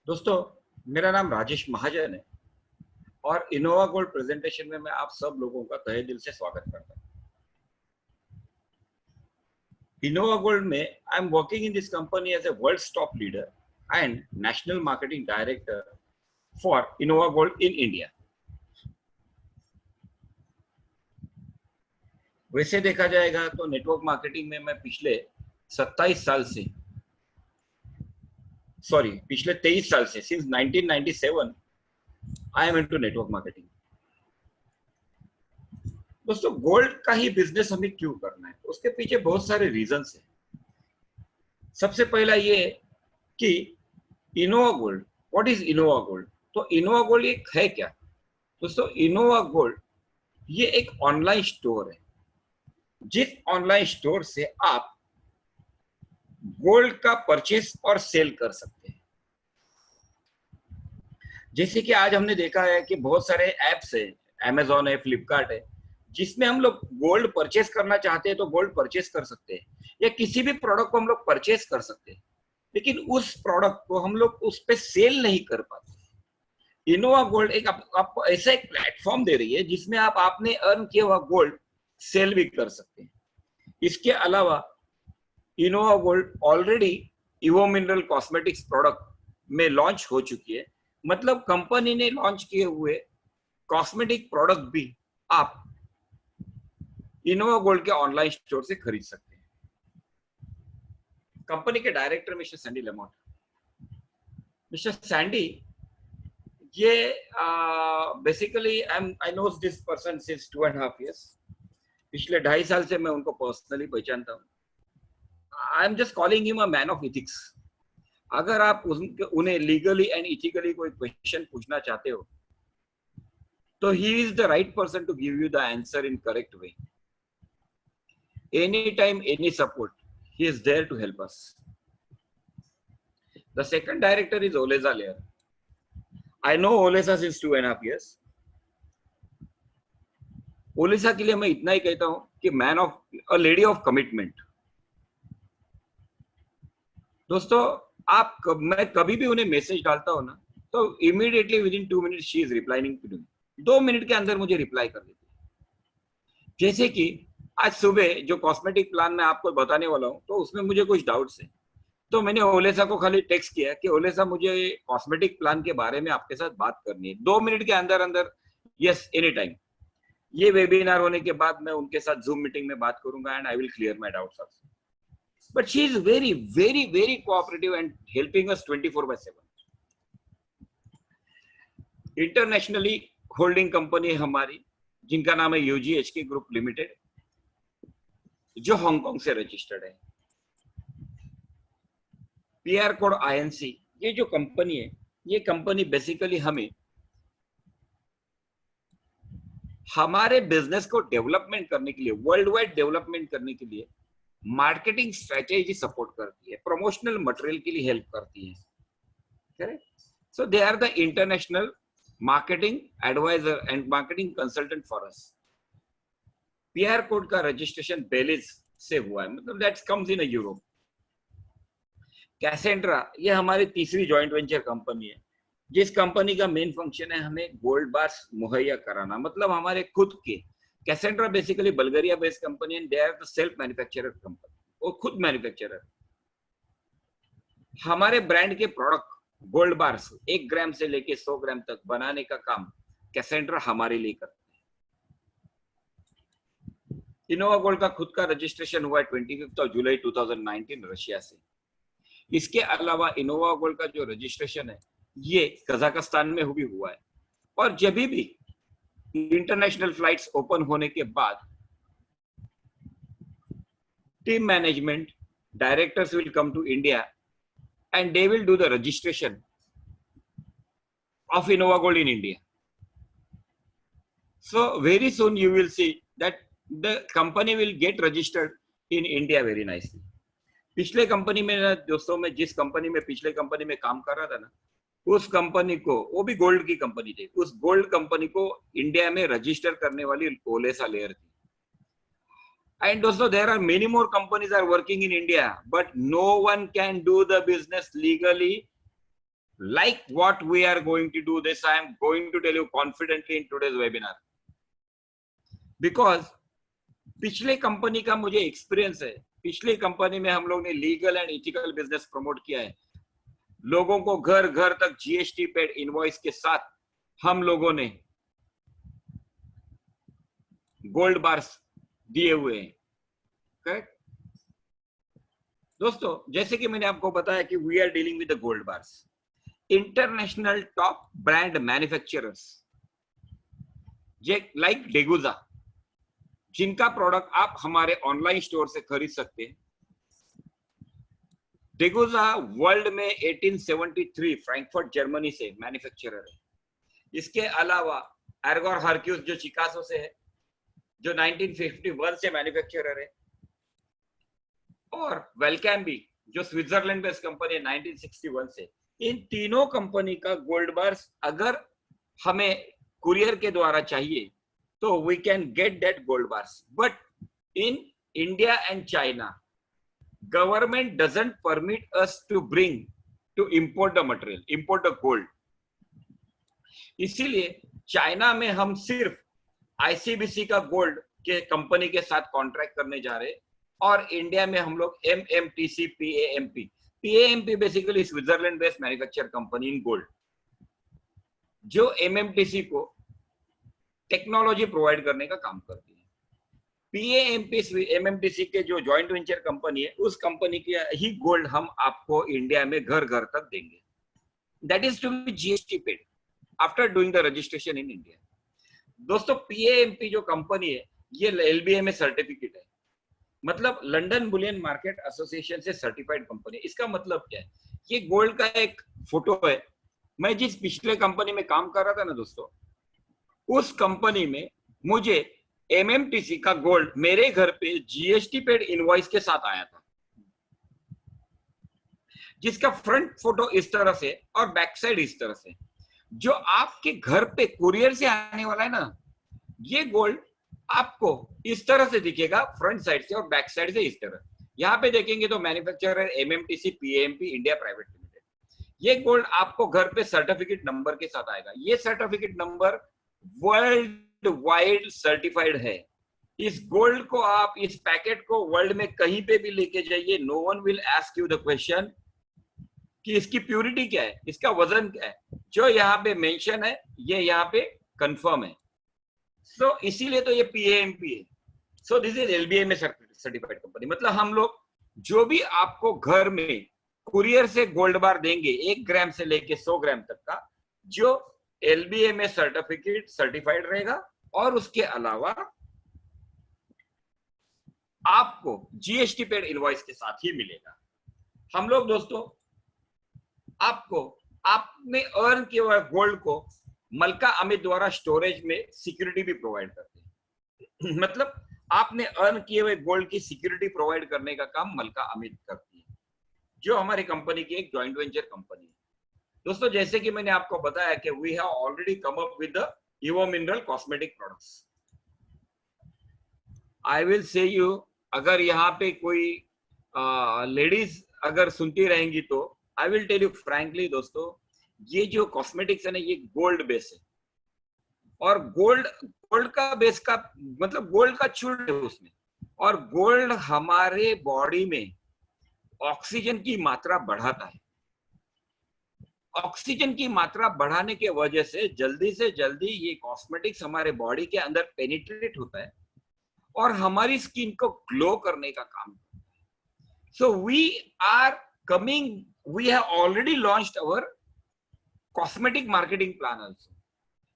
दोस्तों, मेरा नाम राजेश महाजन है और इनोवा गोल्ड प्रेजेंटेशन में मैं आप सब लोगों का तहे दिल से स्वागत करता हूं। इनोवा गोल्ड में I am working in this company as a world top leader and national marketing director for Innova Gold in India. वैसे देखा जाएगा तो नेटवर्क मार्केटिंग में मैं पिछले 23 साल से since 1997 I am into network marketing. दोस्तों, गोल्ड का ही बिजनेस हमें क्यों करना है, उसके पीछे बहुत सारे रीजंस हैं। सबसे पहला ये कि Innova gold, what is Innova gold? तो इनोवा गोल्ड एक है क्या? दोस्तों, इनोवा गोल्ड ये एक ऑनलाइन स्टोर है, जिस ऑनलाइन स्टोर से आप गोल्ड का परचेस और सेल कर सकते हैं। जैसे कि आज हमने देखा है कि बहुत सारे एप्स है, अमेजोन है, फ्लिपकार्ट है, जिसमें हम लोग गोल्ड परचेस करना चाहते हैं तो गोल्ड परचेस कर सकते हैं, या किसी भी प्रोडक्ट को हम लोग परचेस कर सकते हैं, लेकिन उस प्रोडक्ट को हम लोग उस पे सेल नहीं कर पाते। इनोवा गोल्ड एक आपको ऐसा एक प्लेटफॉर्म दे रही है जिसमें आप आपने अर्न किया हुआ गोल्ड सेल भी कर सकते हैं। इसके अलावा इनोवा गोल्ड ऑलरेडी इवो मिनरल कॉस्मेटिक्स प्रोडक्ट में लॉन्च हो चुकी है, मतलब कंपनी ने लॉन्च किए हुए कॉस्मेटिक प्रोडक्ट भी आप इनोवा गोल्ड के ऑनलाइन स्टोर से खरीद सकते हैं। कंपनी के director mister Sandy Lemott, mister Sandy ये basically I know this person since 2.5 years। पिछले 2.5 साल से मैं उनको पर्सनली पहचानता हूँ। I am just calling him a man of ethics. अगर आप उन्हें लीगली एंड इथिकली कोई क्वेश्चन पूछना चाहते हो तो he is the right person to give you the answer in correct way. Anytime, any support, he is there to help us. The second director is Olesa Lear. I know Olesa since 2.5 years. Olesa के लिए मैं इतना ही कहता हूं कि man of a lady of commitment. दोस्तों, मैं कभी भी उन्हें मैसेज डालता हूं ना, तो immediately within 2 minutes she is replying to me. 2 minute के अंदर मुझे रिप्लाई कर देती है। जैसे कि आज सुबह जो कॉस्मेटिक प्लान मैं आपको बताने वाला हूं, तो उसमें मुझे कुछ डाउट्स है, तो मैंने ओलेसा को खाली टेक्स्ट किया कि ओलेसा, मुझे कॉस्मेटिक प्लान के बारे में आपके साथ बात करनी है। 2 मिनट के अंदर अंदर यस, एनी टाइम। ये वेबिनार होने के बाद मैं उनके साथ जूम मीटिंग में बात करूंगा and I will clear my doubts also. But she is very very very cooperative and helping us 24/7। Internationally holding company है हमारी, जिनका नाम है यूजीएचके ग्रुप लिमिटेड, जो हांगकांग से रजिस्टर्ड है। पीआर कोड आईएनसी, ये जो कंपनी है, ये कंपनी बेसिकली हमें हमारे बिजनेस को डेवलपमेंट करने के लिए, वर्ल्ड वाइड डेवलपमेंट करने के लिए मार्केटिंग स्ट्रेटेजी सपोर्ट करती है, प्रमोशनल मटेरियल के लिए हेल्प करती है। Correct? So they are the international marketing advisor and marketing consultant for us. PR code का रजिस्ट्रेशन बेलिज से हुआ है, मतलब that comes in Europe. Cassandra, ये हमारी तीसरी जॉइंट वेंचर कंपनी है, जिस कंपनी का मेन फंक्शन है हमें गोल्ड बार्स मुहैया कराना, मतलब हमारे खुद के। Cassandra basically Bulgaria based company and they are the self manufacturer company, वो खुद मैन्युफैक्चरर। हमारे ब्रांड के प्रोडक्ट गोल्ड बार्स 1 ग्राम से लेके 100 ग्राम तक बनाने का काम कैसेंड्रा हमारे लिए करता है। इनोवा गोल्ड का खुद का रजिस्ट्रेशन हुआ है 25 जुलाई 2019 रशिया से। इसके अलावा इनोवा गोल्ड का जो रजिस्ट्रेशन है ये कजाकिस्तान में भी हुआ है, और जब भी इंटरनेशनल फ्लाइट्स ओपन होने के बाद team management directors will come to India and they will do the registration of Innova Gold in India. So very soon you will see that the company will get registered in India very nicely. पिछले company में ना दोस्तों, मैं जिस company में पिछले company में काम कर रहा था ना, उस कंपनी को, वो भी गोल्ड की कंपनी थी, उस गोल्ड कंपनी को इंडिया में रजिस्टर करने वाली ओलेसा लेयर थी। And also there are many more companies are working in India, but no one can do the business legally like what we are going to do this, I am going to tell you confidently in today's webinar, because पिछले company का मुझे experience है। पिछली company में हम लोग ने legal and ethical business promote किया है। लोगों को घर घर तक जीएसटी पेड इनवॉइस के साथ हम लोगों ने गोल्ड बार्स दिए हुए हैं। करेक्ट दोस्तों, जैसे कि मैंने आपको बताया कि we are dealing with the gold bars, international top brand manufacturers like Degussa, जिनका प्रोडक्ट आप हमारे ऑनलाइन स्टोर से खरीद सकते हैं। डेगुजा वर्ल्ड में 1873 फ्रैंकफर्ट जर्मनी से मैन्युफैक्चरर है। इसके अलावा एर्गोर हरक्यूज जो चिकागो से है, जो 1951 से मैन्युफैक्चरर है, और वेलकैम्बी जो स्विट्जरलैंड बेस्ड कंपनी है 1961 से। इन तीनों कंपनी का गोल्ड बार्स अगर हमें कुरियर के द्वारा चाहिए तो we can get that gold bars, but in India and China government doesn't permit us to bring to import the material, import the gold. इसीलिए चाइना में हम सिर्फ आईसीबीसी का गोल्ड के कंपनी के साथ कॉन्ट्रैक्ट करने जा रहे हैं, और इंडिया में हम लोग MMTC PAMP basically Switzerland based manufacture company in gold, जो एमएमटीसी को टेक्नोलॉजी प्रोवाइड करने का काम करती है। पीएएमपी एमएमटीसी के जो जॉइंट वेंचर कंपनी है, उस कंपनी की ही गोल्ड हम आपको इंडिया में घर घर तक देंगे। That is to be GST paid after doing the registration in India. दोस्तों, पीएएमपी जो कंपनी है ये एलबीए सर्टिफिकेट है, मतलब लंदन बुलियन मार्केट एसोसिएशन से सर्टिफाइड कंपनी। इसका मतलब क्या है? ये गोल्ड का एक फोटो है। मैं जिस पिछले कंपनी में काम कर रहा था ना दोस्तों, उस कंपनी में मुझे एमएमटीसी का गोल्ड मेरे घर पे जीएसटी पेड इनवॉइस के साथ आया था, जिसका फ्रंट फोटो इस तरह से और बैक साइड इस तरह से। जो आपके घर पे कुरियर से आने वाला है ना, ये गोल्ड आपको इस तरह से दिखेगा, फ्रंट साइड से और बैक साइड से इस तरह। यहाँ पे देखेंगे तो manufacturer MMTC PMP India private limited. ये गोल्ड आपको घर पे सर्टिफिकेट नंबर के साथ आएगा। ये certificate number world wide certified है। इस गोल्ड को आप, इस पैकेट को वर्ल्ड में कहीं पे भी लेके जाइए, no one will ask you the question कि इसकी प्योरिटी क्या है, इसका वजन क्या है। जो यहाँ पे मेंशन है ये यहाँ पे कंफर्म है। सो इसीलिए तो ये पीएएमपी है। सो दिस इज एलबीए में सर्टिफाइड कंपनी। मतलब हम लोग जो भी आपको घर में कुरियर से गोल्ड बार देंगे 1 ग्राम से लेके 100 ग्राम तक का, जो एलबीए में सर्टिफाइड रहेगा, और उसके अलावा आपको जीएसटी पेड इनवॉइस के साथ ही मिलेगा। हम लोग दोस्तों आपको आपने अर्न किए हुए गोल्ड को मलका अमित द्वारा स्टोरेज में सिक्योरिटी भी प्रोवाइड करते हैं। मतलब आपने अर्न किए हुए गोल्ड की सिक्योरिटी प्रोवाइड करने का काम मलका अमित करती है, जो हमारी कंपनी की एक जॉइंट वेंचर कंपनी है। दोस्तों, जैसे कि मैंने आपको बताया कि we have already come up with the Evo mineral cosmetic products. I will say you, अगर यहाँ पे कोई लेडीज अगर सुनती रहेंगी तो I will tell you frankly दोस्तों, ये जो कॉस्मेटिक्स है ना, ये गोल्ड बेस है। और गोल्ड का बेस का मतलब गोल्ड का चूर्ण है उसमें। और गोल्ड हमारे बॉडी में ऑक्सीजन की मात्रा बढ़ाता है। ऑक्सीजन की मात्रा बढ़ाने के वजह से जल्दी ये कॉस्मेटिक्स हमारे बॉडी के अंदर पेनिट्रेट होता है और हमारी स्किन को ग्लो करने का काम करता है। So we have already launched our cosmetic marketing plan also.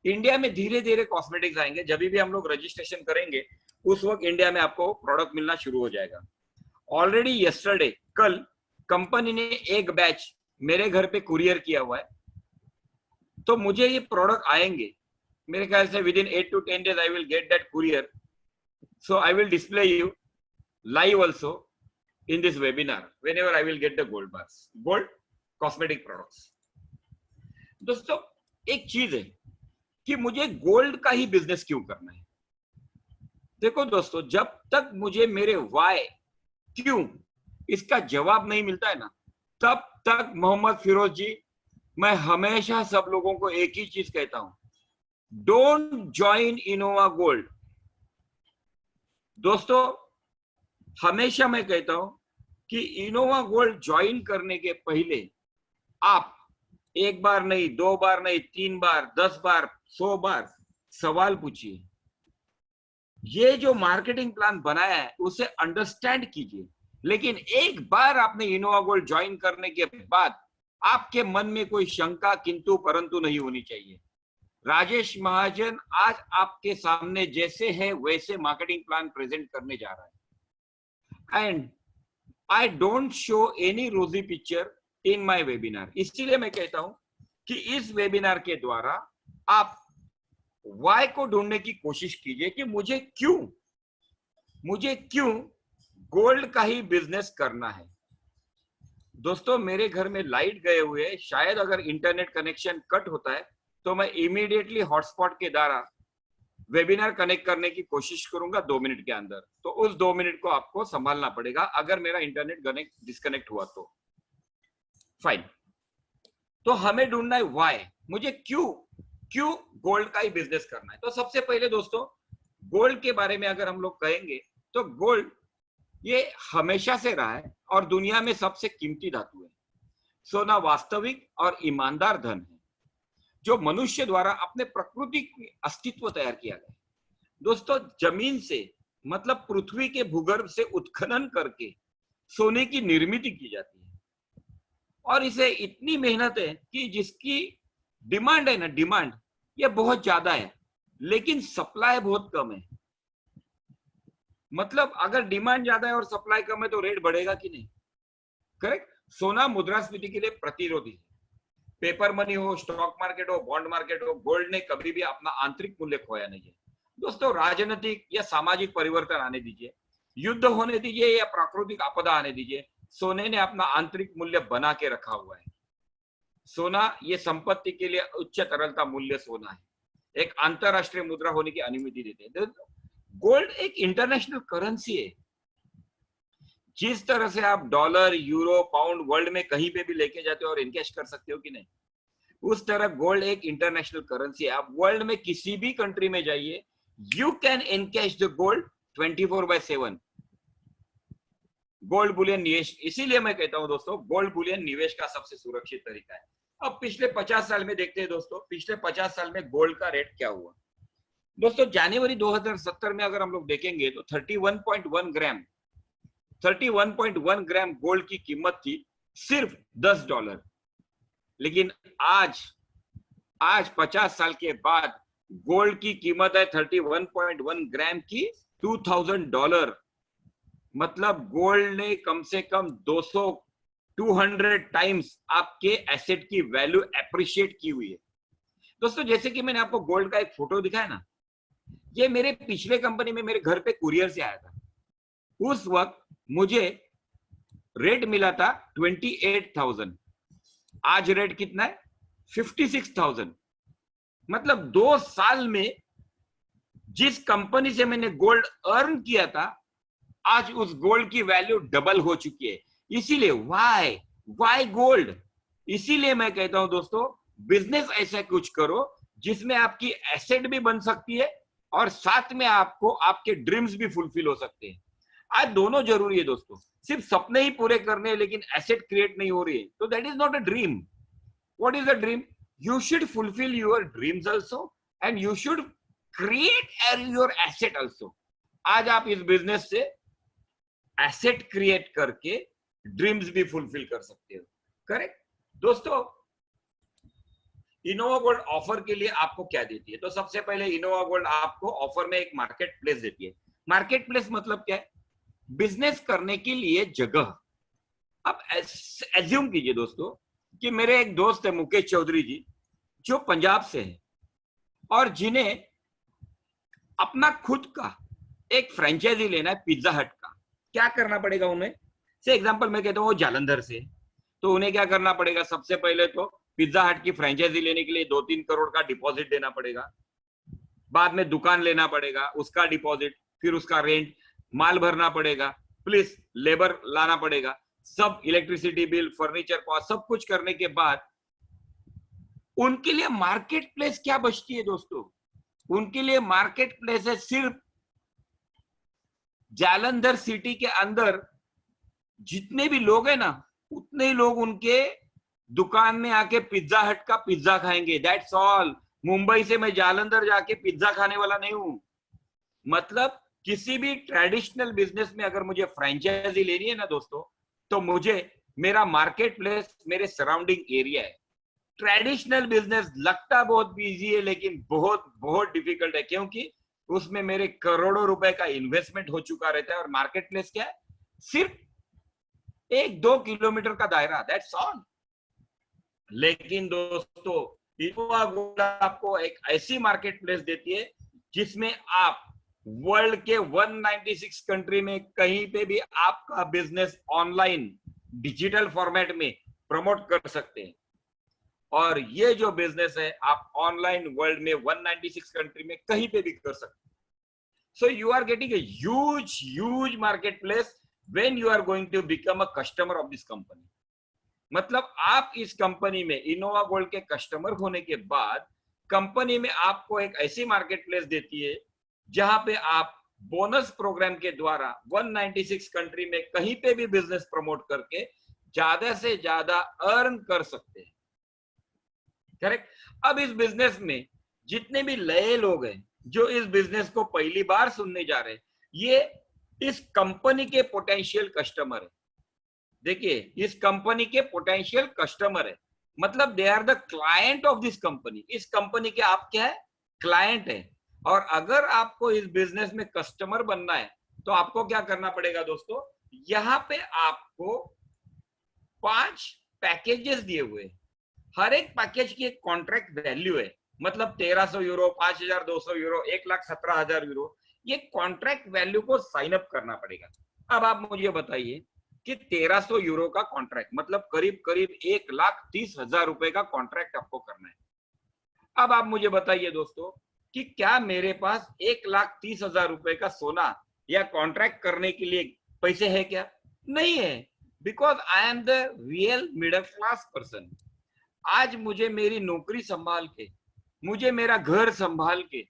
India में धीरे धीरे कॉस्मेटिक्स आएंगे। जब भी हम लोग रजिस्ट्रेशन करेंगे उस वक्त इंडिया में आपको प्रोडक्ट मिलना शुरू हो जाएगा। ऑलरेडी यस्टरडे, कल कंपनी ने एक बैच मेरे घर पे कुरियर किया हुआ है, तो मुझे ये प्रोडक्ट आएंगे मेरे ख्याल से with in 8 to 10 days I will get that courier. So I will display you live also in this webinar whenever I will get the gold bars, gold cosmetic products. दोस्तों, एक चीज है कि मुझे गोल्ड का ही बिजनेस क्यों करना है। देखो दोस्तों, जब तक मुझे मेरे वाई क्यों इसका जवाब नहीं मिलता है ना, तब तक मोहम्मद फिरोज जी मैं हमेशा सब लोगों को एक ही चीज कहता हूं, डोंट ज्वाइन इनोवा गोल्ड। दोस्तों, हमेशा मैं कहता हूं कि इनोवा गोल्ड ज्वाइन करने के पहले आप एक बार नहीं, दो बार नहीं, 3 बार, 10 बार, 100 बार सवाल पूछिए। ये जो मार्केटिंग प्लान बनाया है उसे अंडरस्टैंड कीजिए। लेकिन एक बार आपने इनोवा गोल्ड ज्वाइन करने के बाद आपके मन में कोई शंका किंतु परंतु नहीं होनी चाहिए। राजेश महाजन आज आपके सामने जैसे है वैसे मार्केटिंग प्लान प्रेजेंट करने जा रहा है, and I don't show any रोजी पिक्चर इन माय वेबिनार। इसीलिए मैं कहता हूं कि इस वेबिनार के द्वारा आप वाई को ढूंढने की कोशिश कीजिए कि मुझे क्यों गोल्ड का ही बिजनेस करना है। दोस्तों, मेरे घर में लाइट गए हुए, शायद अगर इंटरनेट कनेक्शन कट होता है तो मैं इमीडिएटली हॉटस्पॉट के द्वारा वेबिनार कनेक्ट करने की कोशिश करूंगा 2 मिनट के अंदर। तो उस 2 मिनट को आपको संभालना पड़ेगा अगर मेरा इंटरनेट डिस्कनेक्ट हुआ तो। फाइन। तो हमें ढूंढना है वाई, मुझे क्यों गोल्ड का ही बिजनेस करना है। तो सबसे पहले दोस्तों, गोल्ड के बारे में अगर हम लोग कहेंगे तो गोल्ड ये हमेशा से रहा है और दुनिया में सबसे कीमती धातु है। सोना वास्तविक और ईमानदार धन है जो मनुष्य द्वारा अपने प्राकृतिक अस्तित्व तैयार किया गया। दोस्तों, जमीन से मतलब पृथ्वी के भूगर्भ से उत्खनन करके सोने की निर्मित की जाती है और इसे इतनी मेहनत है कि जिसकी डिमांड है ना, डिमांड ये बहुत ज्यादा है लेकिन सप्लाई बहुत कम है। मतलब अगर डिमांड ज्यादा है और सप्लाई कम है तो रेट बढ़ेगा कि नहीं? करेक्ट। सोना मुद्रास्फीति के लिए प्रतिरोधी है। पेपर मनी हो, स्टॉक मार्केट हो, बॉन्ड मार्केट हो, गोल्ड ने कभी भी अपना आंतरिक मूल्य खोया नहीं है। दोस्तों, राजनीतिक या सामाजिक परिवर्तन आने दीजिए, युद्ध होने दीजिए या प्राकृतिक आपदा आने दीजिए, सोने ने अपना आंतरिक मूल्य बना के रखा हुआ है। सोना ये संपत्ति के लिए उच्च तरलता मूल्य सोना है, एक अंतरराष्ट्रीय मुद्रा होने की अनुमति देते हैं। गोल्ड एक इंटरनेशनल करेंसी है। जिस तरह से आप डॉलर, यूरो, पाउंड वर्ल्ड में कहीं पे भी लेके जाते हो और इनकैश कर सकते हो कि नहीं, उस तरह गोल्ड एक इंटरनेशनल करेंसी है। आप वर्ल्ड में किसी भी कंट्री में जाइए, you can encash the gold 24/7। Gold Boolean निवेश, इसीलिए मैं कहता हूं दोस्तों, गोल्ड बुलियन निवेश का सबसे सुरक्षित तरीका है। अब पिछले 50 साल में देखते हैं दोस्तों, पिछले 50 साल में गोल्ड का रेट क्या हुआ। दोस्तों, जनवरी 2070 में अगर हम लोग देखेंगे तो 31.1 ग्राम गोल्ड की कीमत थी सिर्फ $10। लेकिन आज 50 साल के बाद गोल्ड की कीमत है 31.1 ग्राम की $2000। मतलब गोल्ड ने कम से कम 200 टाइम्स आपके एसेट की वैल्यू एप्रिशिएट की हुई है। दोस्तों, जैसे कि मैंने आपको गोल्ड का एक फोटो दिखाया ना, ये मेरे पिछले कंपनी में मेरे घर पे कुरियर से आया था। उस वक्त मुझे रेट मिला था 28,000। आज रेट कितना है? 56,000। मतलब 2 साल में जिस कंपनी से मैंने गोल्ड अर्न किया था, आज उस गोल्ड की वैल्यू डबल हो चुकी है। इसीलिए वाई गोल्ड। इसीलिए मैं कहता हूं दोस्तों, बिजनेस ऐसा कुछ करो जिसमें आपकी एसेट भी बन सकती है और साथ में आपको आपके ड्रीम्स भी फुलफिल हो सकते हैं। आज दोनों जरूरी है दोस्तों। सिर्फ सपने ही पूरे करने हैं लेकिन एसेट क्रिएट नहीं हो रही है तो that is not a dream. What is a dream? You should fulfil your dreams also and you should create your asset also. आज आप इस बिजनेस से एसेट क्रिएट करके ड्रीम्स भी फुलफिल कर सकते हो। करेक्ट। दोस्तों, इनोवा गोल्ड ऑफर के लिए आपको क्या देती है? तो सबसे पहले इनोवा गोल्ड आपको ऑफर में एक मार्केट प्लेस देती है। मार्केट प्लेस मतलब क्या है? बिजनेस करने के लिए जगह। अब एज्यूम कीजिए दोस्तों कि मेरे एक दोस्त है मुकेश चौधरी जी, जो पंजाब से है और जिन्हें अपना खुद का एक फ्रेंचाइजी लेना है पिज्जा हट का। क्या करना पड़ेगा उन्हें? से एग्जांपल मैं कहता हूँ वो जालंधर से, तो उन्हें क्या करना पड़ेगा? सबसे पहले तो पिज्जा हट की फ्रेंचाइजी लेने के लिए 2-3 करोड़ का डिपॉजिट देना पड़ेगा। बाद में दुकान लेना पड़ेगा, उसका डिपॉजिट, फिर उसका रेंट, माल भरना पड़ेगा, प्लस लेबर लाना पड़ेगा, सब इलेक्ट्रिसिटी बिल, फर्नीचर कॉस्ट, सब कुछ करने के बाद उनके लिए मार्केट प्लेस क्या बचती है दोस्तों? उनके लिए मार्केट प्लेस है सिर्फ जालंधर सिटी के अंदर जितने भी लोग हैं ना, उतने ही लोग उनके दुकान में आके पिज्जा हट का पिज्जा खाएंगे, दैट्स ऑल। मुंबई से मैं जालंधर जाके पिज्जा खाने वाला नहीं हूं। मतलब किसी भी ट्रेडिशनल बिजनेस में अगर मुझे फ्रेंचाइजी लेनी है ना दोस्तों, तो मुझे मेरा मार्केट प्लेस मेरे सराउंडिंग एरिया है। ट्रेडिशनल बिजनेस लगता बहुत इजी है, लेकिन बहुत बहुत डिफिकल्ट है, क्योंकि उसमें मेरे करोड़ों रुपए का इन्वेस्टमेंट हो चुका रहता है। और मार्केट प्लेस क्या है? सिर्फ 1-2 किलोमीटर का दायरा, दैट्स ऑल। लेकिन दोस्तों इनोवा गोल्ड आपको एक ऐसी मार्केट प्लेस देती है जिसमें आप वर्ल्ड के 196 कंट्री में कहीं पे भी आपका बिजनेस ऑनलाइन डिजिटल फॉर्मेट में प्रमोट कर सकते हैं। और ये जो बिजनेस है आप ऑनलाइन वर्ल्ड में 196 कंट्री में कहीं पे भी कर सकते हैं। So you are getting a huge market place when you are going to become a customer of this company। मतलब आप इस कंपनी में इनोवा गोल्ड के कस्टमर होने के बाद कंपनी में आपको एक ऐसी मार्केट प्लेस देती है जहां पे आप बोनस प्रोग्राम के द्वारा 196 कंट्री में कहीं पे भी बिजनेस प्रमोट करके ज्यादा से ज्यादा अर्न कर सकते हैं। करेक्ट। अब इस बिजनेस में जितने भी नए लोग हैं जो इस बिजनेस को पहली बार सुनने जा रहे हैं, ये इस कंपनी के पोटेंशियल कस्टमर है। देखिए, इस कंपनी के पोटेंशियल कस्टमर है, मतलब they are the client of this company. इस कंपनी के आप क्या है? क्लाइंट है। और अगर आपको इस बिजनेस में कस्टमर बनना है तो आपको क्या करना पड़ेगा दोस्तों? यहाँ पे आपको 5 पैकेजेस दिए हुए हैं। हर एक पैकेज की एक कॉन्ट्रैक्ट वैल्यू है, मतलब 1300 यूरो, 5200 यूरो, 1,17,000 यूरो। ये कॉन्ट्रैक्ट वैल्यू को साइन अप करना पड़ेगा। अब आप मुझे बताइए कि 1300 यूरो का कॉन्ट्रैक्ट मतलब करीब करीब 1,30,000 रुपए का कॉन्ट्रैक्ट आपको करना है। अब आप मुझे बताइए दोस्तों कि क्या मेरे पास 1,30,000 रुपए का सोना या कॉन्ट्रैक्ट करने के लिए पैसे है क्या? नहीं है, because I am the real middle class person. आज मुझे मेरी नौकरी संभाल के, मुझे मेरा घर संभाल के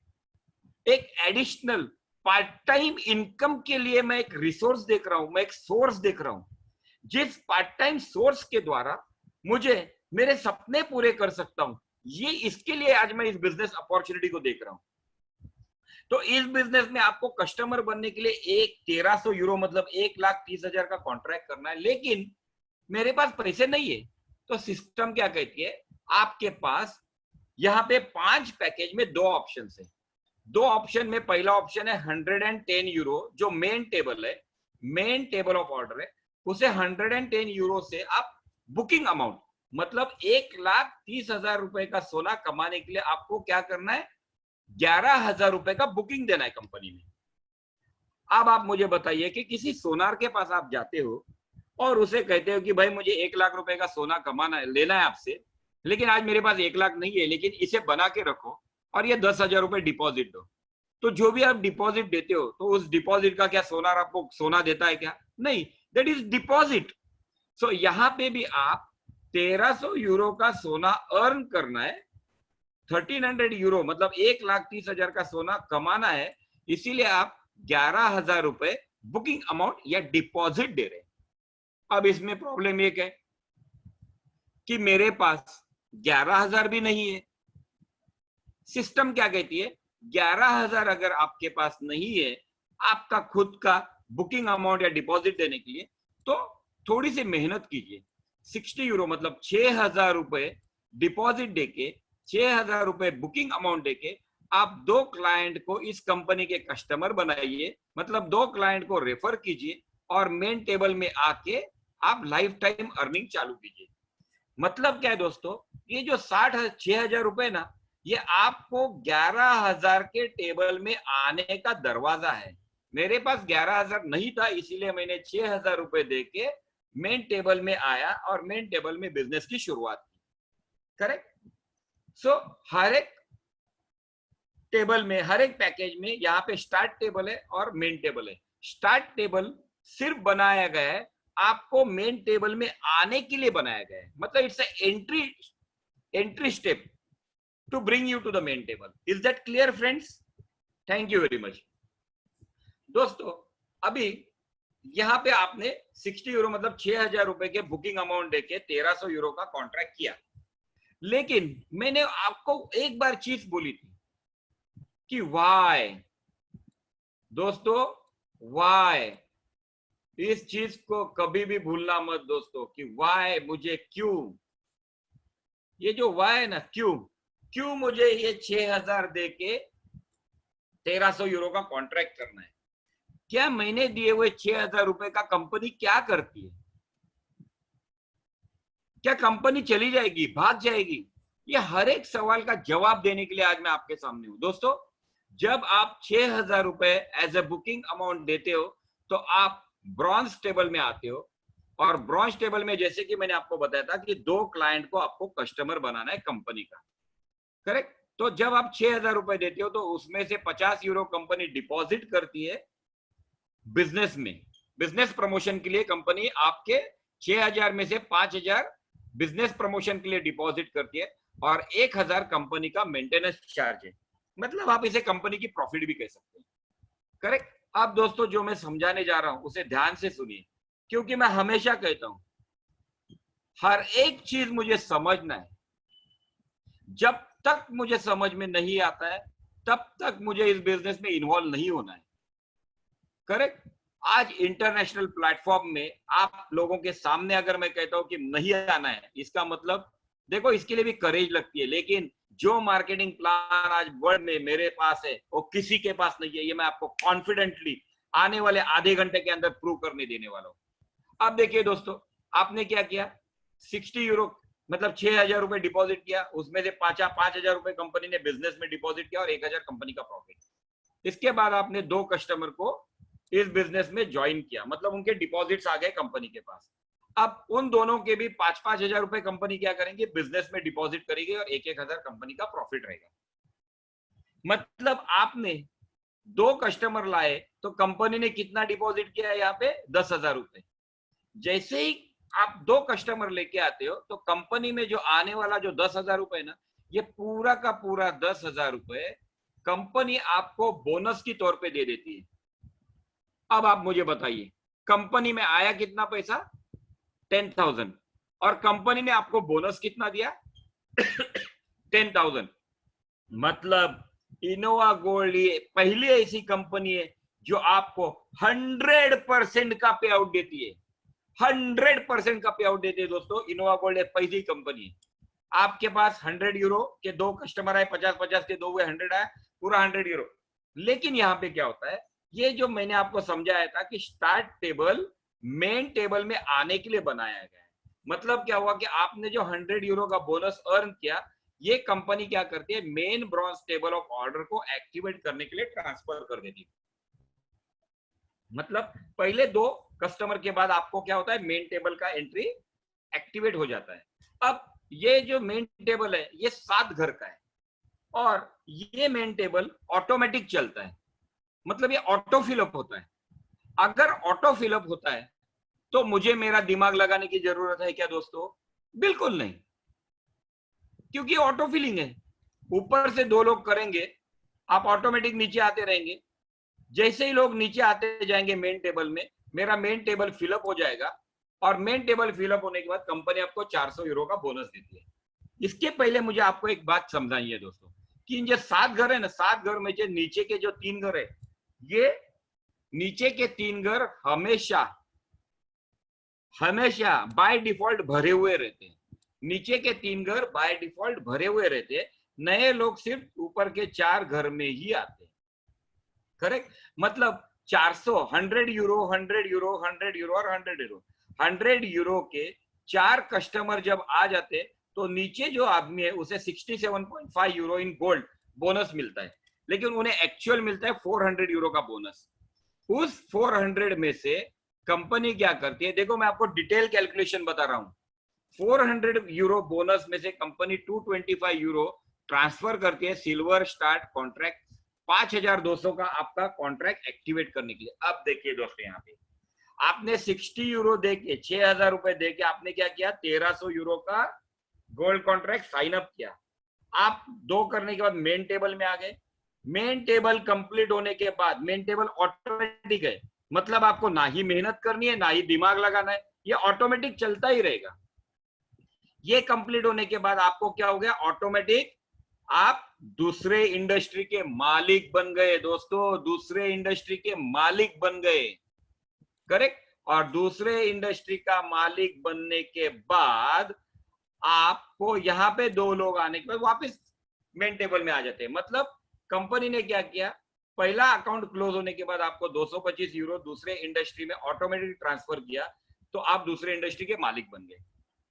एक एडिशनल पार्ट टाइम इनकम के लिए मैं एक रिसोर्स देख रहा हूं, मैं एक सोर्स देख रहा हूं, जिस पार्ट टाइम सोर्स के द्वारा मुझे मेरे सपने पूरे कर सकता हूं। ये इसके लिए आज मैं इस बिजनेस अपॉर्चुनिटी को देख रहा हूं। तो इस बिजनेस में आपको कस्टमर बनने के लिए 1300 यूरो मतलब 1,30,000 का कॉन्ट्रैक्ट करना है, लेकिन मेरे पास पैसे नहीं है। तो सिस्टम क्या कहती है? आपके पास यहाँ पे 5 पैकेज में 2 ऑप्शन है। 2 ऑप्शन में पहला ऑप्शन है 110 यूरो, जो मेन टेबल है, मेन टेबल ऑफ ऑर्डर है। उसे 110 यूरो से आप बुकिंग अमाउंट मतलब 1,30,000 रुपए का सोना कमाने के लिए आपको क्या करना है? 11,000 रुपए का बुकिंग देना है कंपनी में। अब आप मुझे बताइए कि किसी सोनार के पास आप जाते हो और उसे कहते हो कि भाई मुझे 1,00,000 रुपए का सोना कमाना है, लेना है आपसे, लेकिन आज मेरे पास 1,00,000 नहीं है, लेकिन इसे बना के रखो और ये 10,000 रुपए डिपॉजिट दो। तो जो भी आप डिपॉजिट देते हो, तो उस डिपॉजिट का क्या सोनार आपको सोना देता है क्या? नहीं, दैट इज डिपॉजिट। सो यहाँ पे भी आप 1300 यूरो का सोना अर्न करना है, 1300 यूरो मतलब 1,30,000 का सोना कमाना है, इसीलिए आप 11,000 रुपए बुकिंग अमाउंट या डिपॉजिट दे रहे हैं। अब इसमें प्रॉब्लम एक है कि मेरे पास 11,000 भी नहीं है। सिस्टम क्या कहती है? 11,000 अगर आपके पास नहीं है आपका खुद का बुकिंग अमाउंट या डिपॉजिट देने के लिए, तो थोड़ी सी मेहनत कीजिए। 60 यूरो मतलब 6,000 रुपए डिपॉजिट देके, 6,000 रुपए बुकिंग अमाउंट देके आप 2 क्लाइंट को इस कंपनी के कस्टमर बनाइए, मतलब 2 क्लाइंट को रेफर कीजिए और मेन टेबल में आके आप लाइफ टाइम अर्निंग चालू कीजिए। मतलब क्या है दोस्तों? ये जो 6,000 रुपए ना, ये आपको 11,000 के टेबल में आने का दरवाजा है। मेरे पास 11,000 नहीं था, इसीलिए मैंने 6,000 रुपए देके मेन टेबल में आया और मेन टेबल में बिजनेस की शुरुआत की। करेक्ट। सो हर एक टेबल में, हर एक पैकेज में यहाँ पे स्टार्ट टेबल है और मेन टेबल है। स्टार्ट टेबल सिर्फ बनाया गया है आपको मेन टेबल में आने के लिए बनाया गया है, मतलब it's entry entry step to bring you to the main table. Is that clear, friends? Thank you very much. दोस्तों अभी यहाँ पे आपने 60 यूरो मतलब 6,000 रुपए के बुकिंग अमाउंट देके 1300 यूरो का कॉन्ट्रैक्ट किया, लेकिन मैंने आपको एक बार चीज बोली थी कि वाई, दोस्तों वाई, इस चीज को कभी भी भूलना मत दोस्तों कि वाई, मुझे क्यों, ये जो वाई है ना, क्यों मुझे ये 6,000 दे के 1300 यूरो का कॉन्ट्रैक्ट करना है। क्या मैंने दिए हुए 6,000 रुपए का कंपनी क्या करती है? क्या कंपनी चली जाएगी, भाग जाएगी? ये हर एक सवाल का जवाब देने के लिए आज मैं आपके सामने हूं। दोस्तों जब आप 6,000 रुपए एज ए बुकिंग अमाउंट देते हो तो आप ब्रॉन्ज टेबल में आते हो, और ब्रॉन्ज टेबल में जैसे कि मैंने आपको बताया था कि 2 क्लाइंट को आपको कस्टमर बनाना है कंपनी का, करेक्ट? तो जब आप 6,000 रुपए देते हो तो उसमें से 50 यूरो कंपनी डिपॉजिट करती है बिजनेस में। बिजनेस प्रमोशन के लिए कंपनी आपके 6,000 में से 5,000 बिजनेस प्रमोशन के लिए डिपॉजिट करती है, और 1,000 कंपनी का मेंटेनेंस चार्ज है। मतलब आप इसे कंपनी की प्रॉफिट भी कह सकते हैं, करेक्ट? अब दोस्तों जो मैं समझाने जा रहा हूं उसे ध्यान से सुनिए, क्योंकि मैं हमेशा कहता हूं हर एक चीज मुझे समझना है। जब तक मुझे समझ में नहीं आता है तब तक मुझे इस बिजनेस में इन्वॉल्व नहीं होना है, करेक्ट? आज इंटरनेशनल प्लेटफॉर्म में आप लोगों के सामने अगर मैं कहता हूं कि नहीं आना है, इसका मतलब देखो इसके लिए भी करेज लगती है, लेकिन जो मार्केटिंग प्लान आज वर्ल्ड में मेरे पास है वो किसी के पास नहीं है। ये मैं आपको कॉन्फिडेंटली आने वाले आधे घंटे के अंदर प्रूव करने देने वाला हूं। अब देखिए दोस्तों, आपने क्या किया, 60 यूरो मतलब 6,000 रुपए डिपॉजिट किया, उसमें से 5,000 रुपए कंपनी ने बिजनेस में डिपॉजिट किया और 1,000 कंपनी का प्रॉफिट। इसके बाद आपने 2 कस्टमर को इस बिजनेस में ज्वाइन किया, मतलब उनके डिपॉजिट्स आ गए कंपनी के पास। अब उन दोनों के भी 5-5 हजार रुपए कंपनी क्या करेंगे, बिजनेस में डिपॉजिट करेगी, और 1-1 हजार कंपनी का प्रॉफिट रहेगा। मतलब आपने 2 कस्टमर लाए तो कंपनी ने कितना डिपॉजिट किया है यहाँ पे, 10,000 रुपए। जैसे ही आप 2 कस्टमर लेके आते हो तो कंपनी में जो आने वाला जो 10,000 रुपए ना, ये पूरा का पूरा 10,000 रुपए कंपनी आपको बोनस की तौर पे दे देती है। अब आप मुझे बताइए कंपनी में आया कितना पैसा, 10,000, और कंपनी ने आपको बोनस कितना दिया, 10,000। मतलब इनोवा गोल्ड ये पहली ऐसी कंपनी है जो आपको 100% का पे आउट देती है। 100% का पे आउट देती है दोस्तों। इनोवा गोल्ड एक पहली कंपनी है। आपके पास 100 यूरो के 2 कस्टमर आए, 50-50 के 2 हुए, 100 आया, पूरा 100 यूरो। लेकिन यहाँ पे क्या होता है, ये जो मैंने आपको समझाया था कि स्टार्ट टेबल मेन टेबल में आने के लिए बनाया गया है। मतलब क्या हुआ कि आपने जो 100 यूरो का बोनस अर्न किया, ये कंपनी क्या करती है, main bronze table of order को एक्टिवेट करने के लिए ट्रांसफर कर देती है। मतलब पहले 2 कस्टमर के बाद आपको क्या होता है, मेन टेबल का एंट्री एक्टिवेट हो जाता है। अब ये जो मेन टेबल है ये 7 घर का है, और ये मेन टेबल ऑटोमेटिक चलता है। मतलब ये ऑटो फिलअप होता है। अगर ऑटो फिलअप होता है तो मुझे मेरा दिमाग लगाने की जरूरत है क्या दोस्तों? बिल्कुल नहीं, क्योंकि ऑटो फिलिंग है। ऊपर से 2 लोग करेंगे, आप ऑटोमेटिक नीचे आते रहेंगे। जैसे ही लोग नीचे आते जाएंगे मेन टेबल में, मेरा मेन टेबल फिलअप हो जाएगा, और मेन टेबल फिलअप होने के बाद कंपनी आपको 400 यूरो का बोनस देती है। इसके पहले मुझे आपको एक बात समझाइए दोस्तों कि इन जो 7 घर है ना, 7 घर में से नीचे के जो 3 घर है, ये नीचे के 3 घर हमेशा बाय डिफॉल्ट भरे हुए रहते हैं। नीचे के 3 घर बाय डिफॉल्ट भरे हुए रहते हैं। नए लोग सिर्फ ऊपर के 4 घर में ही आते हैं, करेक्ट? मतलब 400, 100 यूरो, 100 यूरो, 100 यूरो और 100 यूरो, 100 यूरो के 4 कस्टमर जब आ जाते तो नीचे जो आदमी है उसे 67.5 यूरो इन गोल्ड बोनस मिलता है, लेकिन उन्हें एक्चुअल मिलता है 400 यूरो का बोनस। उस 400 में से कंपनी क्या करती है, देखो मैं आपको डिटेल कैलकुलेशन बता रहा हूं। 400 यूरो बोनस में से कंपनी 225 यूरो ट्रांसफर करती है सिल्वर स्टार्ट कॉन्ट्रैक्ट, 5,200 का आपका कॉन्ट्रैक्ट एक्टिवेट करने के लिए। अब देखिए दोस्तों, यहाँ पे आपने 60 यूरो दे के 6,000 रुपए दे के आपने क्या किया, 1,300 यूरो का गोल्ड कॉन्ट्रैक्ट साइन अप किया, आप 2 करने के बाद मेन टेबल में आ गए। मेन टेबल कंप्लीट होने के बाद मेन टेबल ऑटोमेटिक है, मतलब आपको ना ही मेहनत करनी है ना ही दिमाग लगाना है, ये ऑटोमेटिक चलता ही रहेगा। ये कंप्लीट होने के बाद आपको क्या हो गया, ऑटोमेटिक आप दूसरे इंडस्ट्री के मालिक बन गए दोस्तों, दूसरे इंडस्ट्री के मालिक बन गए, करेक्ट। और दूसरे इंडस्ट्री का मालिक बनने के बाद आपको यहाँ पे 2 लोग आने के बाद वापस मेन टेबल में आ जाते हैं। मतलब कंपनी ने क्या किया, पहला अकाउंट क्लोज होने के बाद आपको 225 यूरो दूसरे इंडस्ट्री में ऑटोमेटिक ट्रांसफर किया, तो आप दूसरे इंडस्ट्री के मालिक बन गए।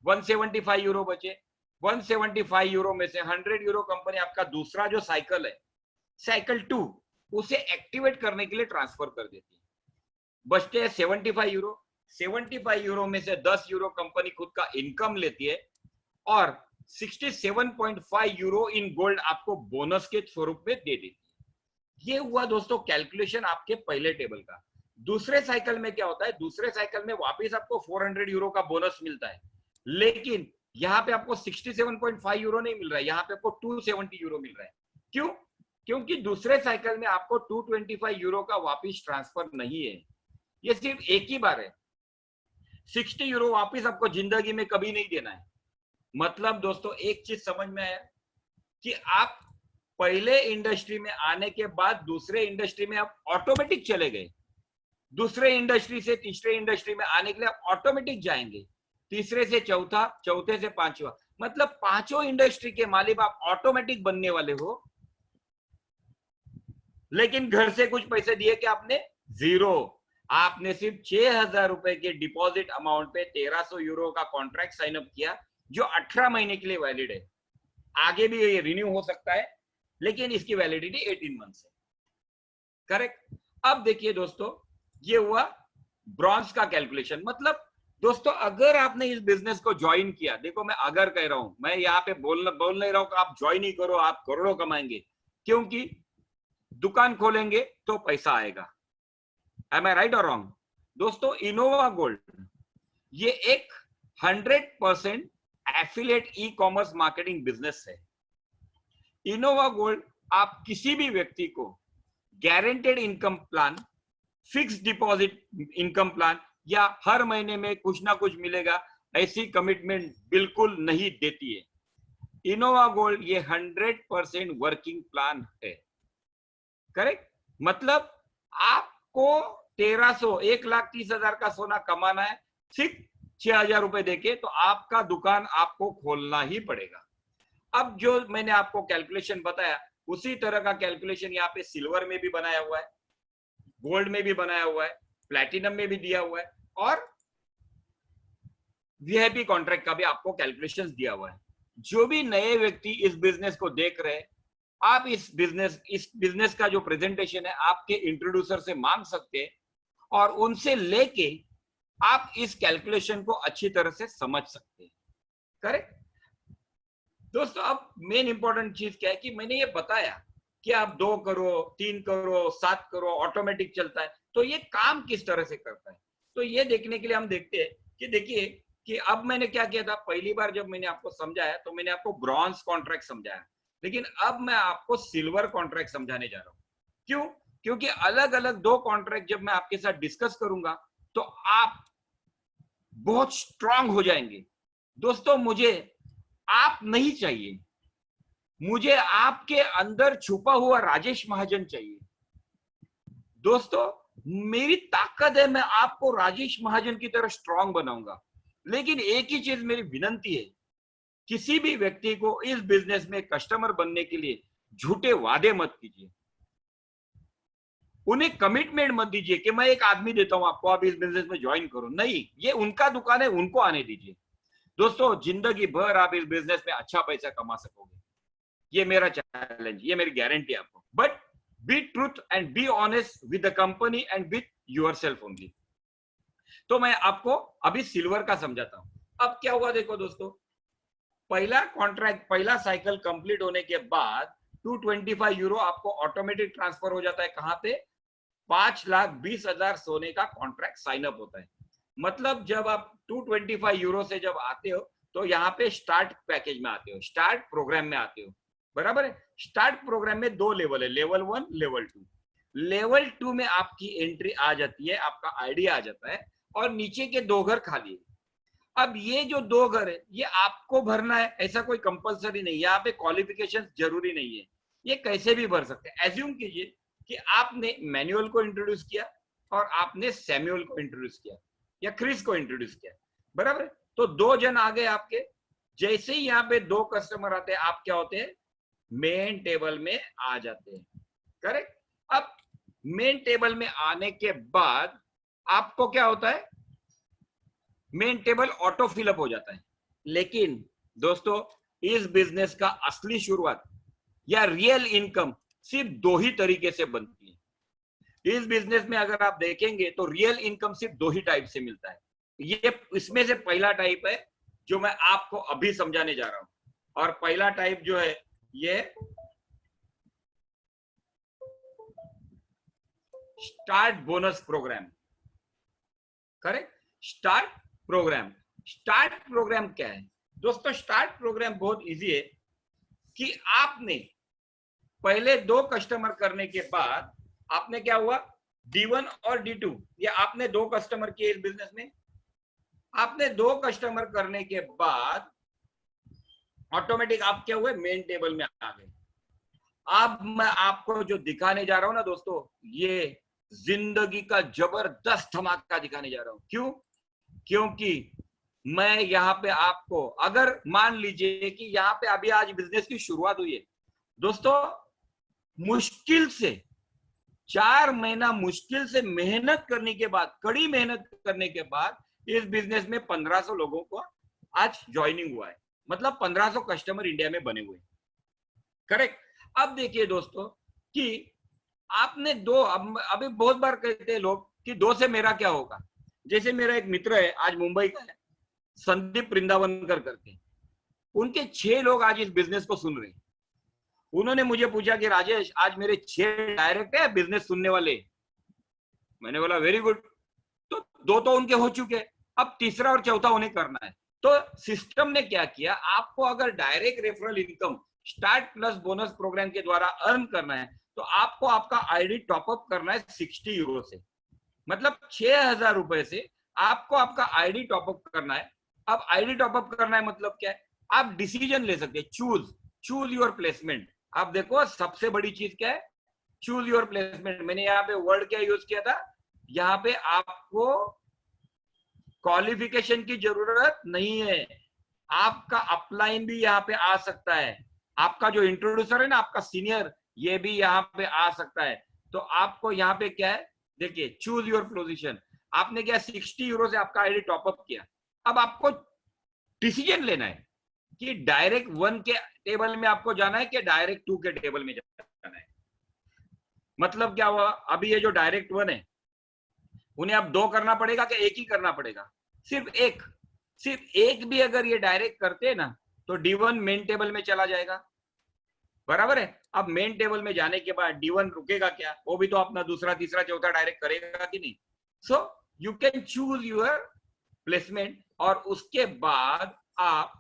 175 यूरो बचे, 175 यूरो में से 100 यूरो कंपनी आपका दूसरा जो साइकिल है, साइकिल 2, उसे एक्टिवेट करने के लिए ट्रांसफर कर देती है। बचते हैं 75 यूरो। 75 यूरो में से 10 यूरो कंपनी खुद का इनकम लेती है और 67.5 यूरो इन गोल्ड आपको बोनस के स्वरूप में दे देती है। ये हुआ दोस्तों कैलकुलेशन आपके पहले टेबल का। दूसरे साइकिल में क्या होता है, दूसरे साइकिल में वापस आपको 400 यूरो का बोनस मिलता है, लेकिन यहाँ पे आपको 67.5 यूरो नहीं मिल रहा है, यहाँ पे आपको 270 यूरो मिल रहा है। क्यों? क्योंकि दूसरे साइकिल में आपको 225 यूरो का वापस ट्रांसफर नहीं है, ये सिर्फ एक ही बार है। 60 यूरो वापस आपको जिंदगी में कभी नहीं देना है। मतलब दोस्तों एक चीज समझ में आया कि आप पहले इंडस्ट्री में आने के बाद दूसरे इंडस्ट्री में आप ऑटोमेटिक चले गए, दूसरे इंडस्ट्री से तीसरे इंडस्ट्री में आने के लिए आप ऑटोमेटिक जाएंगे, तीसरे से चौथा, चौथे से पांचवा, मतलब पांचों इंडस्ट्री के मालिक आप ऑटोमेटिक बनने वाले हो। लेकिन घर से कुछ पैसे दिए कि आपने जीरो, आपने सिर्फ 6,000 रुपए के डिपॉजिट अमाउंट पे 1300 यूरो का कॉन्ट्रैक्ट साइन अप किया, जो 18 महीने के लिए वैलिड है। आगे भी ये रिन्यू हो सकता है, लेकिन इसकी वैलिडिटी 18 मंथ्स है, करेक्ट। अब देखिए दोस्तों, ये हुआ ब्रॉन्ज का कैलकुलेशन। मतलब दोस्तों अगर आपने इस बिजनेस को ज्वाइन किया, देखो मैं अगर कह रहा हूं, मैं यहाँ पे बोल नहीं रहा हूं कि आप ज्वाइन ही करो, आप करोड़ों कमाएंगे, क्योंकि दुकान खोलेंगे तो पैसा आएगा। Am I right or wrong? दोस्तों इनोवा गोल्ड ये एक 100% affiliate e commerce marketing business है। इनोवा गोल्ड आप किसी भी व्यक्ति को guaranteed income plan, fix deposit income plan या हर महीने में कुछ ना कुछ मिलेगा ऐसी कमिटमेंट बिल्कुल नहीं देती है। इनोवा गोल्ड ये 100% वर्किंग प्लान है, करेक्ट। मतलब आपको 1300 1,30,000 का सोना कमाना है, सिर्फ 6,000 रुपए देके, तो आपका दुकान आपको खोलना ही पड़ेगा। अब जो मैंने आपको कैलकुलेशन बताया, उसी तरह का कैलकुलेशन यहाँ पे सिल्वर में भी बनाया हुआ है, गोल्ड में भी बनाया हुआ है, प्लैटिनम में भी दिया हुआ है, और वीआईपी कॉन्ट्रैक्ट का भी आपको कैलकुलेशंस दिया हुआ है। जो भी नए व्यक्ति इस बिजनेस को देख रहे हैं, आप इस बिजनेस का जो प्रेजेंटेशन है आपके इंट्रोड्यूसर से मांग सकते हैं और उनसे लेके आप इस कैलकुलेशन को अच्छी तरह से समझ सकते हैं, करेक्ट। दोस्तों अब मेन इंपॉर्टेंट चीज क्या है कि मैंने ये बताया कि आप 2 करो, 3 करो, 7 करो, ऑटोमेटिक चलता है, तो ये काम किस तरह से करता है। तो ये देखने के लिए हम देखते हैं कि देखिए कि अब मैंने क्या किया था, पहली बार जब मैंने आपको समझाया तो मैंने आपको ब्रॉन्ज कॉन्ट्रैक्ट समझाया, लेकिन अब मैं आपको सिल्वर कॉन्ट्रैक्ट समझाने जा रहा हूं। क्यों? क्योंकि अलग अलग 2 कॉन्ट्रैक्ट जब मैं आपके साथ डिस्कस करूंगा तो आप बहुत स्ट्रांग हो जाएंगे। दोस्तों मुझे आप नहीं चाहिए, मुझे आपके अंदर छुपा हुआ राजेश महाजन चाहिए। दोस्तों मेरी ताकत है, मैं आपको राजेश महाजन की तरह स्ट्रांग बनाऊंगा, लेकिन एक ही चीज मेरी विनंती है, किसी भी व्यक्ति को इस बिजनेस में कस्टमर बनने के लिए झूठे वादे मत कीजिए, उन्हें कमिटमेंट मत दीजिए कि मैं एक आदमी देता हूं आपको, आप इस बिजनेस में ज्वाइन करो। नहीं, ये उनका दुकान है, उनको आने दीजिए। दोस्तों जिंदगी भर आप इस बिजनेस में अच्छा पैसा कमा सकोगे, ये मेरा चैलेंज, ये मेरी गारंटी आपको। But be truth and be honest with the company and with yourself only. तो मैं आपको अभी सिल्वर का समझाता हूं। अब क्या हुआ देखो दोस्तों, पहला कॉन्ट्रैक्ट, पहला साइकिल कंप्लीट होने के बाद 225 यूरो आपको ऑटोमेटिक ट्रांसफर हो जाता है। कहां पे? 5,20,000 सोने का कॉन्ट्रैक्ट साइन अप होता है। मतलब जब आप 225 यूरो से जब आते हो तो यहाँ पे स्टार्ट पैकेज में आते हो, स्टार्ट प्रोग्राम में आते हो, बराबर है। स्टार्ट प्रोग्राम में 2 लेवल है, लेवल 1, लेवल 2। लेवल 2 में आपकी एंट्री आ जाती है, आपका आईडी आ जाता है और नीचे के 2 घर खाली है। अब ये जो 2 घर है ये आपको भरना है, ऐसा कोई कंपलसरी नहीं है, यहाँ पे क्वालिफिकेशन जरूरी नहीं है, ये कैसे भी भर सकते हैं। एज्यूम कीजिए कि आपने मैनुअल को इंट्रोड्यूस किया और आपने सैमुअल को इंट्रोड्यूस किया या क्रिस को इंट्रोड्यूस किया, बराबर। तो 2 जन आ गए आपके। जैसे ही यहाँ पे 2 कस्टमर आते हैं, आप क्या होते हैं, मेन टेबल में आ जाते हैं, करेक्ट। अब मेन टेबल में आने के बाद आपको क्या होता है, मेन टेबल ऑटो फिलअप हो जाता है। लेकिन दोस्तों इस बिजनेस का असली शुरुआत या रियल इनकम सिर्फ 2 ही तरीके से बनती है। इस बिजनेस में अगर आप देखेंगे तो रियल इनकम सिर्फ 2 ही टाइप से मिलता है। ये इसमें से पहला टाइप है जो मैं आपको अभी समझाने जा रहा हूं, और पहला टाइप जो है ये start bonus programme, correct. Start programme, start programme क्या है दोस्तों? स्टार्ट प्रोग्राम बहुत इजी है कि आपने पहले 2 कस्टमर करने के बाद आपने क्या हुआ, D1 और D2, ये आपने 2 कस्टमर किए इस बिजनेस में। आपने 2 कस्टमर करने के बाद ऑटोमेटिक आप क्या हुए, मेन टेबल में आ गए। अब मैं आपको जो दिखाने जा रहा हूं ना दोस्तों, ये जिंदगी का जबरदस्त धमाका दिखाने जा रहा हूं। क्यों? क्योंकि मैं यहाँ पे आपको, अगर मान लीजिए कि यहाँ पे अभी आज बिजनेस की शुरुआत हुई है दोस्तों, मुश्किल से 4 महीना मुश्किल से मेहनत करने के बाद, कड़ी मेहनत करने के बाद इस बिजनेस में 1500 लोगों को आज ज्वाइनिंग हुआ है, मतलब 1500 कस्टमर इंडिया में बने हुए, करेक्ट। अब देखिए दोस्तों कि आपने 2, अभी बहुत बार कहते हैं लोग कि 2 से मेरा क्या होगा। जैसे मेरा एक मित्र है, आज मुंबई का है, संदीप वृंदावनकर करके, उनके 6 लोग आज इस बिजनेस को सुन रहे हैं। उन्होंने मुझे पूछा कि राजेश आज मेरे 6 डायरेक्ट है बिजनेस सुनने वाले। मैंने बोला वेरी गुड। तो 2 तो उनके हो चुके, अब तीसरा और चौथा उन्हें करना है। तो सिस्टम ने क्या किया, आपको अगर direct referral income start plus bonus programme के द्वारा अर्न करना है तो आपको आपका आईडी टॉपअप करना है 60 यूरो से, मतलब 6000 रुपए से आपको आपका आईडी टॉपअप करना है। अब आईडी टॉपअप करना है मतलब क्या है, आप डिसीजन ले सकते हैं, चूज योर प्लेसमेंट। आप देखो सबसे बड़ी चीज क्या है, चूज योर प्लेसमेंट। मैंने यहाँ पे वर्ड क्या यूज किया था, यहाँ पे आपको क्वालिफिकेशन की जरूरत नहीं है, आपका अपलाइन भी यहाँ पे आ सकता है, आपका जो इंट्रोड्यूसर है ना, आपका सीनियर, ये भी यहाँ पे आ सकता है। तो आपको यहाँ पे क्या है, देखिए चूज योर पोजीशन। आपने क्या 60 यूरो से आपका आईडी टॉपअप किया। अब आपको डिसीजन लेना है कि डायरेक्ट 1 के टेबल में आपको जाना है कि डायरेक्ट 2 के टेबल में जाना है। मतलब क्या हुआ, अभी ये जो डायरेक्ट 1 है उन्हें अब 2 करना पड़ेगा कि 1 ही करना पड़ेगा? सिर्फ एक भी अगर ये डायरेक्ट करते हैं ना तो D1 मेन टेबल में चला जाएगा, बराबर है। अब मेन टेबल में जाने के बाद D1 रुकेगा क्या, वो भी तो अपना दूसरा तीसरा चौथा डायरेक्ट करेगा कि नहीं। So you can choose your placement और उसके बाद आप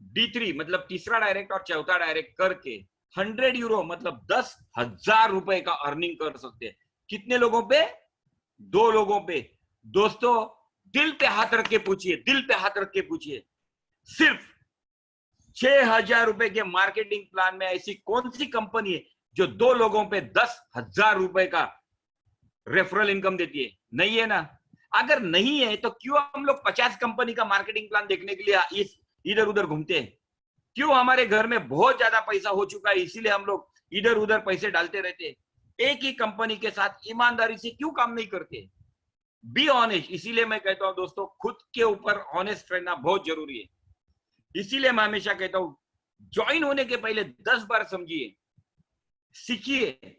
D3 मतलब तीसरा डायरेक्ट और चौथा डायरेक्ट करके 100 यूरो मतलब 10,000 रुपए का अर्निंग कर सकते हैं। कितने लोगों पे? 2 लोगों पे। दोस्तों दिल पे हाथ रख के पूछिए, दिल पे हाथ रख के पूछिए, सिर्फ 6,000 रुपए के मार्केटिंग प्लान में ऐसी कौन सी कंपनी है जो 2 लोगों पे 10,000 रुपए का रेफरल इनकम देती है? नहीं है ना। अगर नहीं है तो क्यों हम लोग 50 कंपनी का मार्केटिंग प्लान देखने के लिए इधर उधर घूमते हैं? क्यों हमारे घर में बहुत ज्यादा पैसा हो चुका है इसीलिए हम लोग इधर उधर पैसे डालते रहते हैं? एक ही कंपनी के साथ ईमानदारी से क्यों काम नहीं करते? Be honest. इसीलिए मैं कहता हूं दोस्तों, खुद के ऊपर ऑनेस्ट रहना बहुत जरूरी है। इसीलिए मैं हमेशा कहता हूं, ज्वाइन होने के पहले 10 बार समझिए, सीखिए,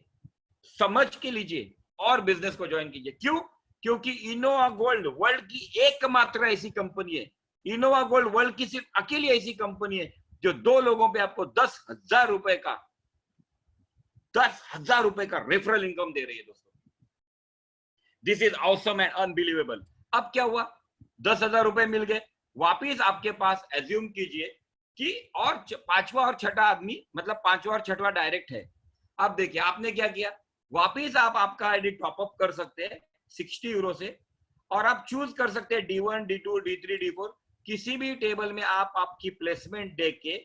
समझ के लीजिए और बिजनेस को ज्वाइन कीजिए। क्यों? क्योंकि इनोवा गोल्ड वर्ल्ड की एकमात्र ऐसी कंपनी है, इनोवा गोल्ड वर्ल्ड की सिर्फ अकेली ऐसी कंपनी है जो 2 लोगों पे आपको 10,000 रुपए का 10,000 रुपए का रेफरल इनकम दे रही है दोस्तों। This is awesome and unbelievable. अब क्या हुआ, 10,000 रुपए मिल गए। वापिस आपके पास एज्यूम कीजिए कि और पांचवा और छठा आदमी, मतलब पांचवा और छठवा डायरेक्ट है। अब देखिए आपने क्या किया, वापिस आप आपका आईडी टॉपअप कर सकते हैं 60 यूरो से, और आप चूज कर सकते हैं D1, D2, D3, D4, किसी भी टेबल में आप आपकी प्लेसमेंट देख के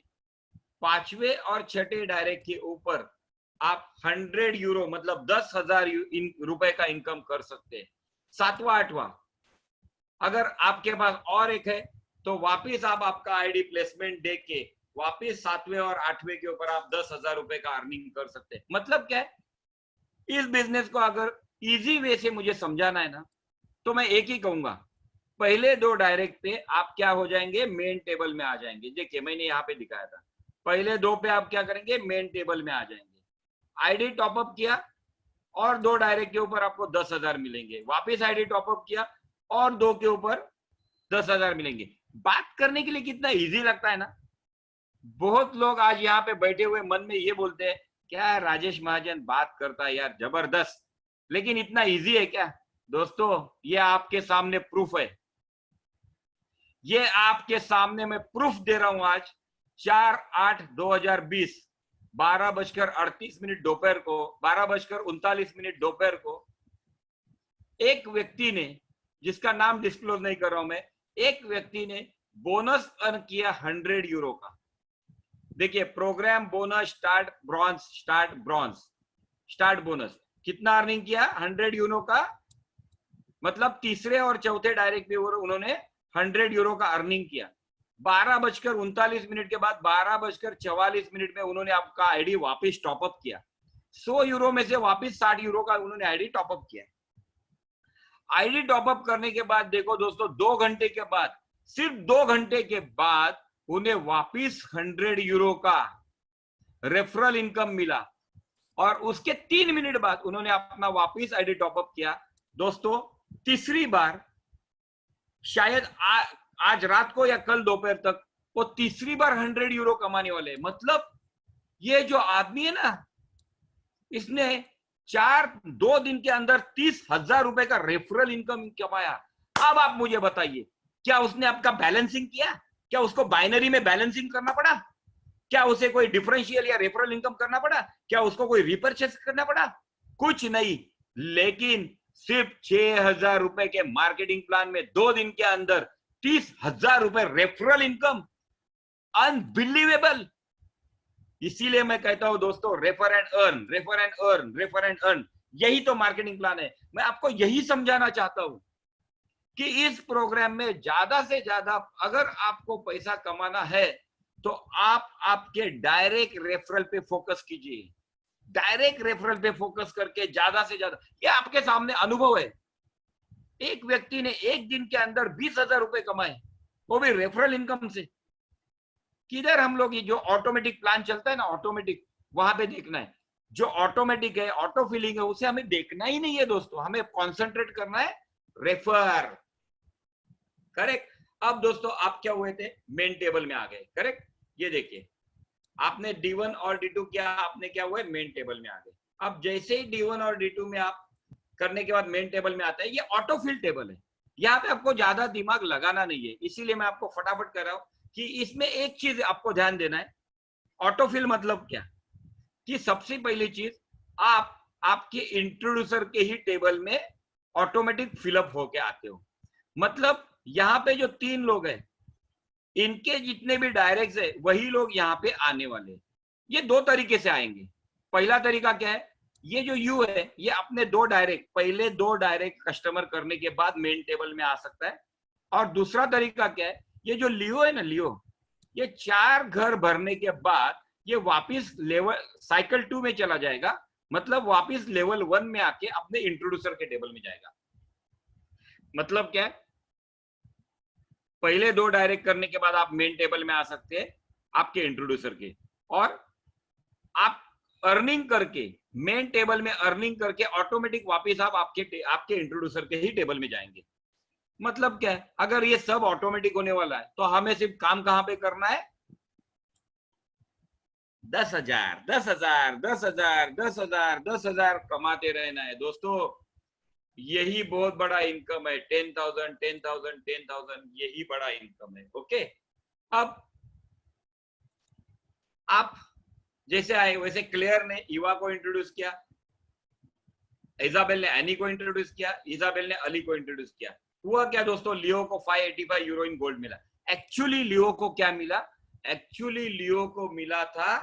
पांचवे और छठे डायरेक्ट के ऊपर आप 100 यूरो मतलब 10,000 रुपए का इनकम कर सकते हैं। सातवां आठवां अगर आपके पास और एक है तो वापिस आप आपका आईडी प्लेसमेंट देख के वापिस सातवें और आठवें के ऊपर आप 10,000 रुपए का अर्निंग कर सकते हैं। मतलब क्या है, इस बिजनेस को अगर इजी वे से मुझे समझाना है ना, तो मैं एक ही कहूंगा, पहले दो डायरेक्ट पे आप क्या हो जाएंगे, मेन टेबल में आ जाएंगे। देखिए मैंने यहाँ पे दिखाया था, पहले दो पे आप क्या करेंगे, मेन टेबल में आ जाएंगे। आईडी टॉपअप किया और दो डायरेक्ट के ऊपर आपको 10,000 मिलेंगे, वापिस आईडी टॉपअप किया और दो के ऊपर 10,000 मिलेंगे। बात करने के लिए कितना इजी लगता है ना। बहुत लोग आज यहाँ पे बैठे हुए मन में ये बोलते हैं, क्या राजेश महाजन बात करता है यार जबरदस्त, लेकिन इतना इजी है क्या? दोस्तों ये आपके सामने प्रूफ है, ये आपके सामने मैं प्रूफ दे रहा हूं। आज 4/8/2020 12:38 दोपहर को, 12:39 दोपहर को एक व्यक्ति ने, जिसका नाम डिस्क्लोज नहीं कर रहा हूं मैं, एक व्यक्ति ने बोनस अर्न किया 100 यूरो का। देखिए programme bonus start bronze start bonus कितना अर्निंग किया, 100 यूरो का। मतलब तीसरे और चौथे डायरेक्ट पे उन्होंने 100 यूरो का अर्निंग किया। 12:39 के बाद 12:44 में उन्होंने आपका आईडी वापस टॉपअप किया। 100 यूरो में से वापस 60 यूरो का उन्होंने आईडी टॉपअप किया। आईडी टॉपअप करने के बाद देखो दोस्तों, 2 घंटे के बाद, सिर्फ 2 घंटे के बाद उन्हें वापस 100 यूरो का रेफरल इनकम मिला, और उसके 3 मिनट बाद उन्होंने अपना वापस आईडी टॉपअप किया। दोस्तों तीसरी बार, शायद आज रात को या कल दोपहर तक वो तीसरी बार 100 यूरो कमाने वाले। मतलब ये जो आदमी है ना, इसने 2 दिन के अंदर 30,000 रुपए का रेफरल इनकम कमाया। अब आप मुझे बताइए, क्या उसने आपका बैलेंसिंग किया? क्या उसको बाइनरी में बैलेंसिंग करना पड़ा? क्या उसे कोई डिफरेंशियल या रेफरल इनकम करना पड़ा? क्या उसको कोई रिपर्चेस करना पड़ा? कुछ नहीं, लेकिन सिर्फ 6,000 रुपए के मार्केटिंग प्लान में 2 दिन के अंदर 30,000 रुपए रेफरल इनकम। अनबिलीवेबल। इसीलिए मैं कहता हूं दोस्तों, refer and earn, refer and earn, refer and earn, यही तो मार्केटिंग प्लान है। मैं आपको यही समझाना चाहता हूं कि इस प्रोग्राम में ज्यादा से ज्यादा अगर आपको पैसा कमाना है तो आप आपके डायरेक्ट रेफरल पे फोकस कीजिए। डायरेक्ट रेफरल पे फोकस करके ज्यादा से ज्यादा, ये आपके सामने अनुभव है। एक व्यक्ति ने एक दिन के अंदर 20,000 रुपए कमाए, वो भी रेफरल इनकम से। किधर हम लोग ये जो ऑटोमेटिक प्लान चलता है ना, ऑटोमेटिक, वहां पे देखना है। जो ऑटोमेटिक है, ऑटो फिलिंग है, उसे हमें देखना ही नहीं है दोस्तों, हमें कॉन्सेंट्रेट करना है रेफर। करेक्ट। अब दोस्तों आप क्या हुए थे, मेन टेबल में आ गए। करेक्ट। ये देखिए आपने D1 और D2 किया, आपने क्या हुआ, मेन टेबल में आ गए। अब जैसे ही D1 और D2 में आप करने के बाद मेन टेबल में आता है, ये ऑटो फिल टेबल है। यहाँ पे आपको ज्यादा दिमाग लगाना नहीं है, इसीलिए मैं आपको फटाफट कर रहा हूं कि इसमें एक चीज आपको ध्यान देना है। ऑटोफिल मतलब क्या, कि सबसे पहली चीज, आप आपके इंट्रोड्यूसर के ही टेबल में ऑटोमेटिक फिलअप होके आते हो। मतलब यहाँ पे जो 3 लोग हैं, इनके जितने भी डायरेक्ट्स है वही लोग यहाँ पे आने वाले हैं। ये 2 तरीके से आएंगे। पहला तरीका क्या है, ये जो यू है, ये अपने 2 डायरेक्ट, पहले 2 डायरेक्ट कस्टमर करने के बाद मेन टेबल में आ सकता है। और दूसरा तरीका क्या है, ये जो लियो है ना, लियो, ये 4 घर भरने के बाद ये वापिस लेवल साइकिल 2 में चला जाएगा। मतलब वापिस लेवल 1 में आके अपने इंट्रोड्यूसर के टेबल में जाएगा। मतलब क्या है, पहले 2 डायरेक्ट करने के बाद आप मेन टेबल में आ सकते हैं आपके इंट्रोड्यूसर के, और आप अर्निंग करके, मेन टेबल में अर्निंग करके ऑटोमेटिक वापिस आप आपके इंट्रोड्यूसर के ही टेबल में जाएंगे। मतलब क्या है, अगर ये सब ऑटोमेटिक होने वाला है तो हमें सिर्फ काम कहां पे करना है, 10,000 10,000 10,000 10,000 10,000 कमाते रहना है दोस्तों। यही बहुत बड़ा इनकम है, 10,000 10,000 10,000, यही बड़ा इनकम है। ओके, अब आप जैसे आए वैसे क्लेयर ने ईवा को इंट्रोड्यूस किया, इजाबेल ने एनी को इंट्रोड्यूस किया, इजाबेल ने अली को इंट्रोड्यूस किया। हुआ क्या दोस्तों, लियो को 585 यूरो इन गोल्ड मिला। एक्चुअली लियो को क्या मिला, एक्चुअली लियो को मिला था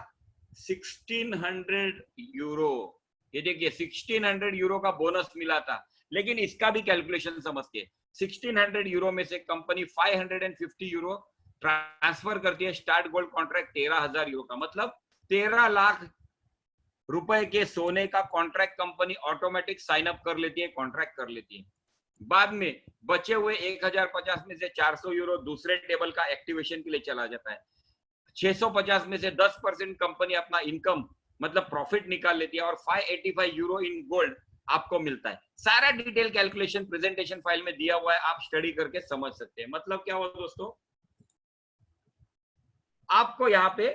1600 यूरो। ये देखिए 1600 यूरो का बोनस मिला था, लेकिन इसका भी कैलकुलेशन समझिए। 1600 यूरो में से कंपनी 550 यूरो ट्रांसफर करती है स्टार्ट गोल्ड कॉन्ट्रैक्ट 13,000 यूरो का, मतलब 13 लाख रुपए के सोने का contract company automatic sign up कर लेती है, कॉन्ट्रैक्ट कर लेती है। बाद में बचे हुए 1050 में से 400 यूरो दूसरे टेबल का एक्टिवेशन के लिए चला जाता है। 650 में से 10% कंपनी अपना इनकम मतलब प्रॉफिट निकाल लेती है और 585 यूरो इन गोल्ड आपको मिलता है। सारा डिटेल कैलकुलेशन प्रेजेंटेशन फाइल में दिया हुआ है, आप स्टडी करके समझ सकते हैं। मतलब क्या हुआ दोस्तों, आपको यहाँ पे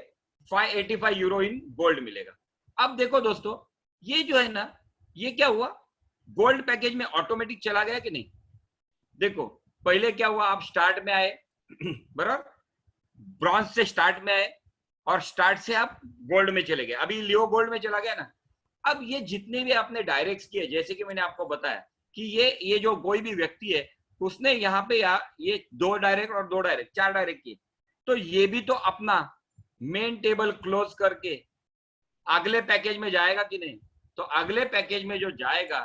585 यूरो इन गोल्ड मिलेगा। अब देखो दोस्तों, ये जो है ना, ये क्या हुआ, गोल्ड पैकेज में ऑटोमेटिक चला गया कि नहीं। देखो पहले क्या हुआ, आप स्टार्ट में आए बराबर, ब्रॉन्ज से स्टार्ट में आए और स्टार्ट से आप गोल्ड में चले गए, अभी लियो गोल्ड में चला गया ना। अब ये जितने भी आपने डायरेक्ट किए, जैसे कि मैंने आपको बताया कि ये जो कोई भी व्यक्ति है उसने यहाँ पे ये 2 डायरेक्ट और 2 डायरेक्ट 4 डायरेक्ट किए, तो ये भी तो अपना मेन टेबल क्लोज करके अगले पैकेज में जाएगा कि नहीं। तो अगले पैकेज में जो जाएगा,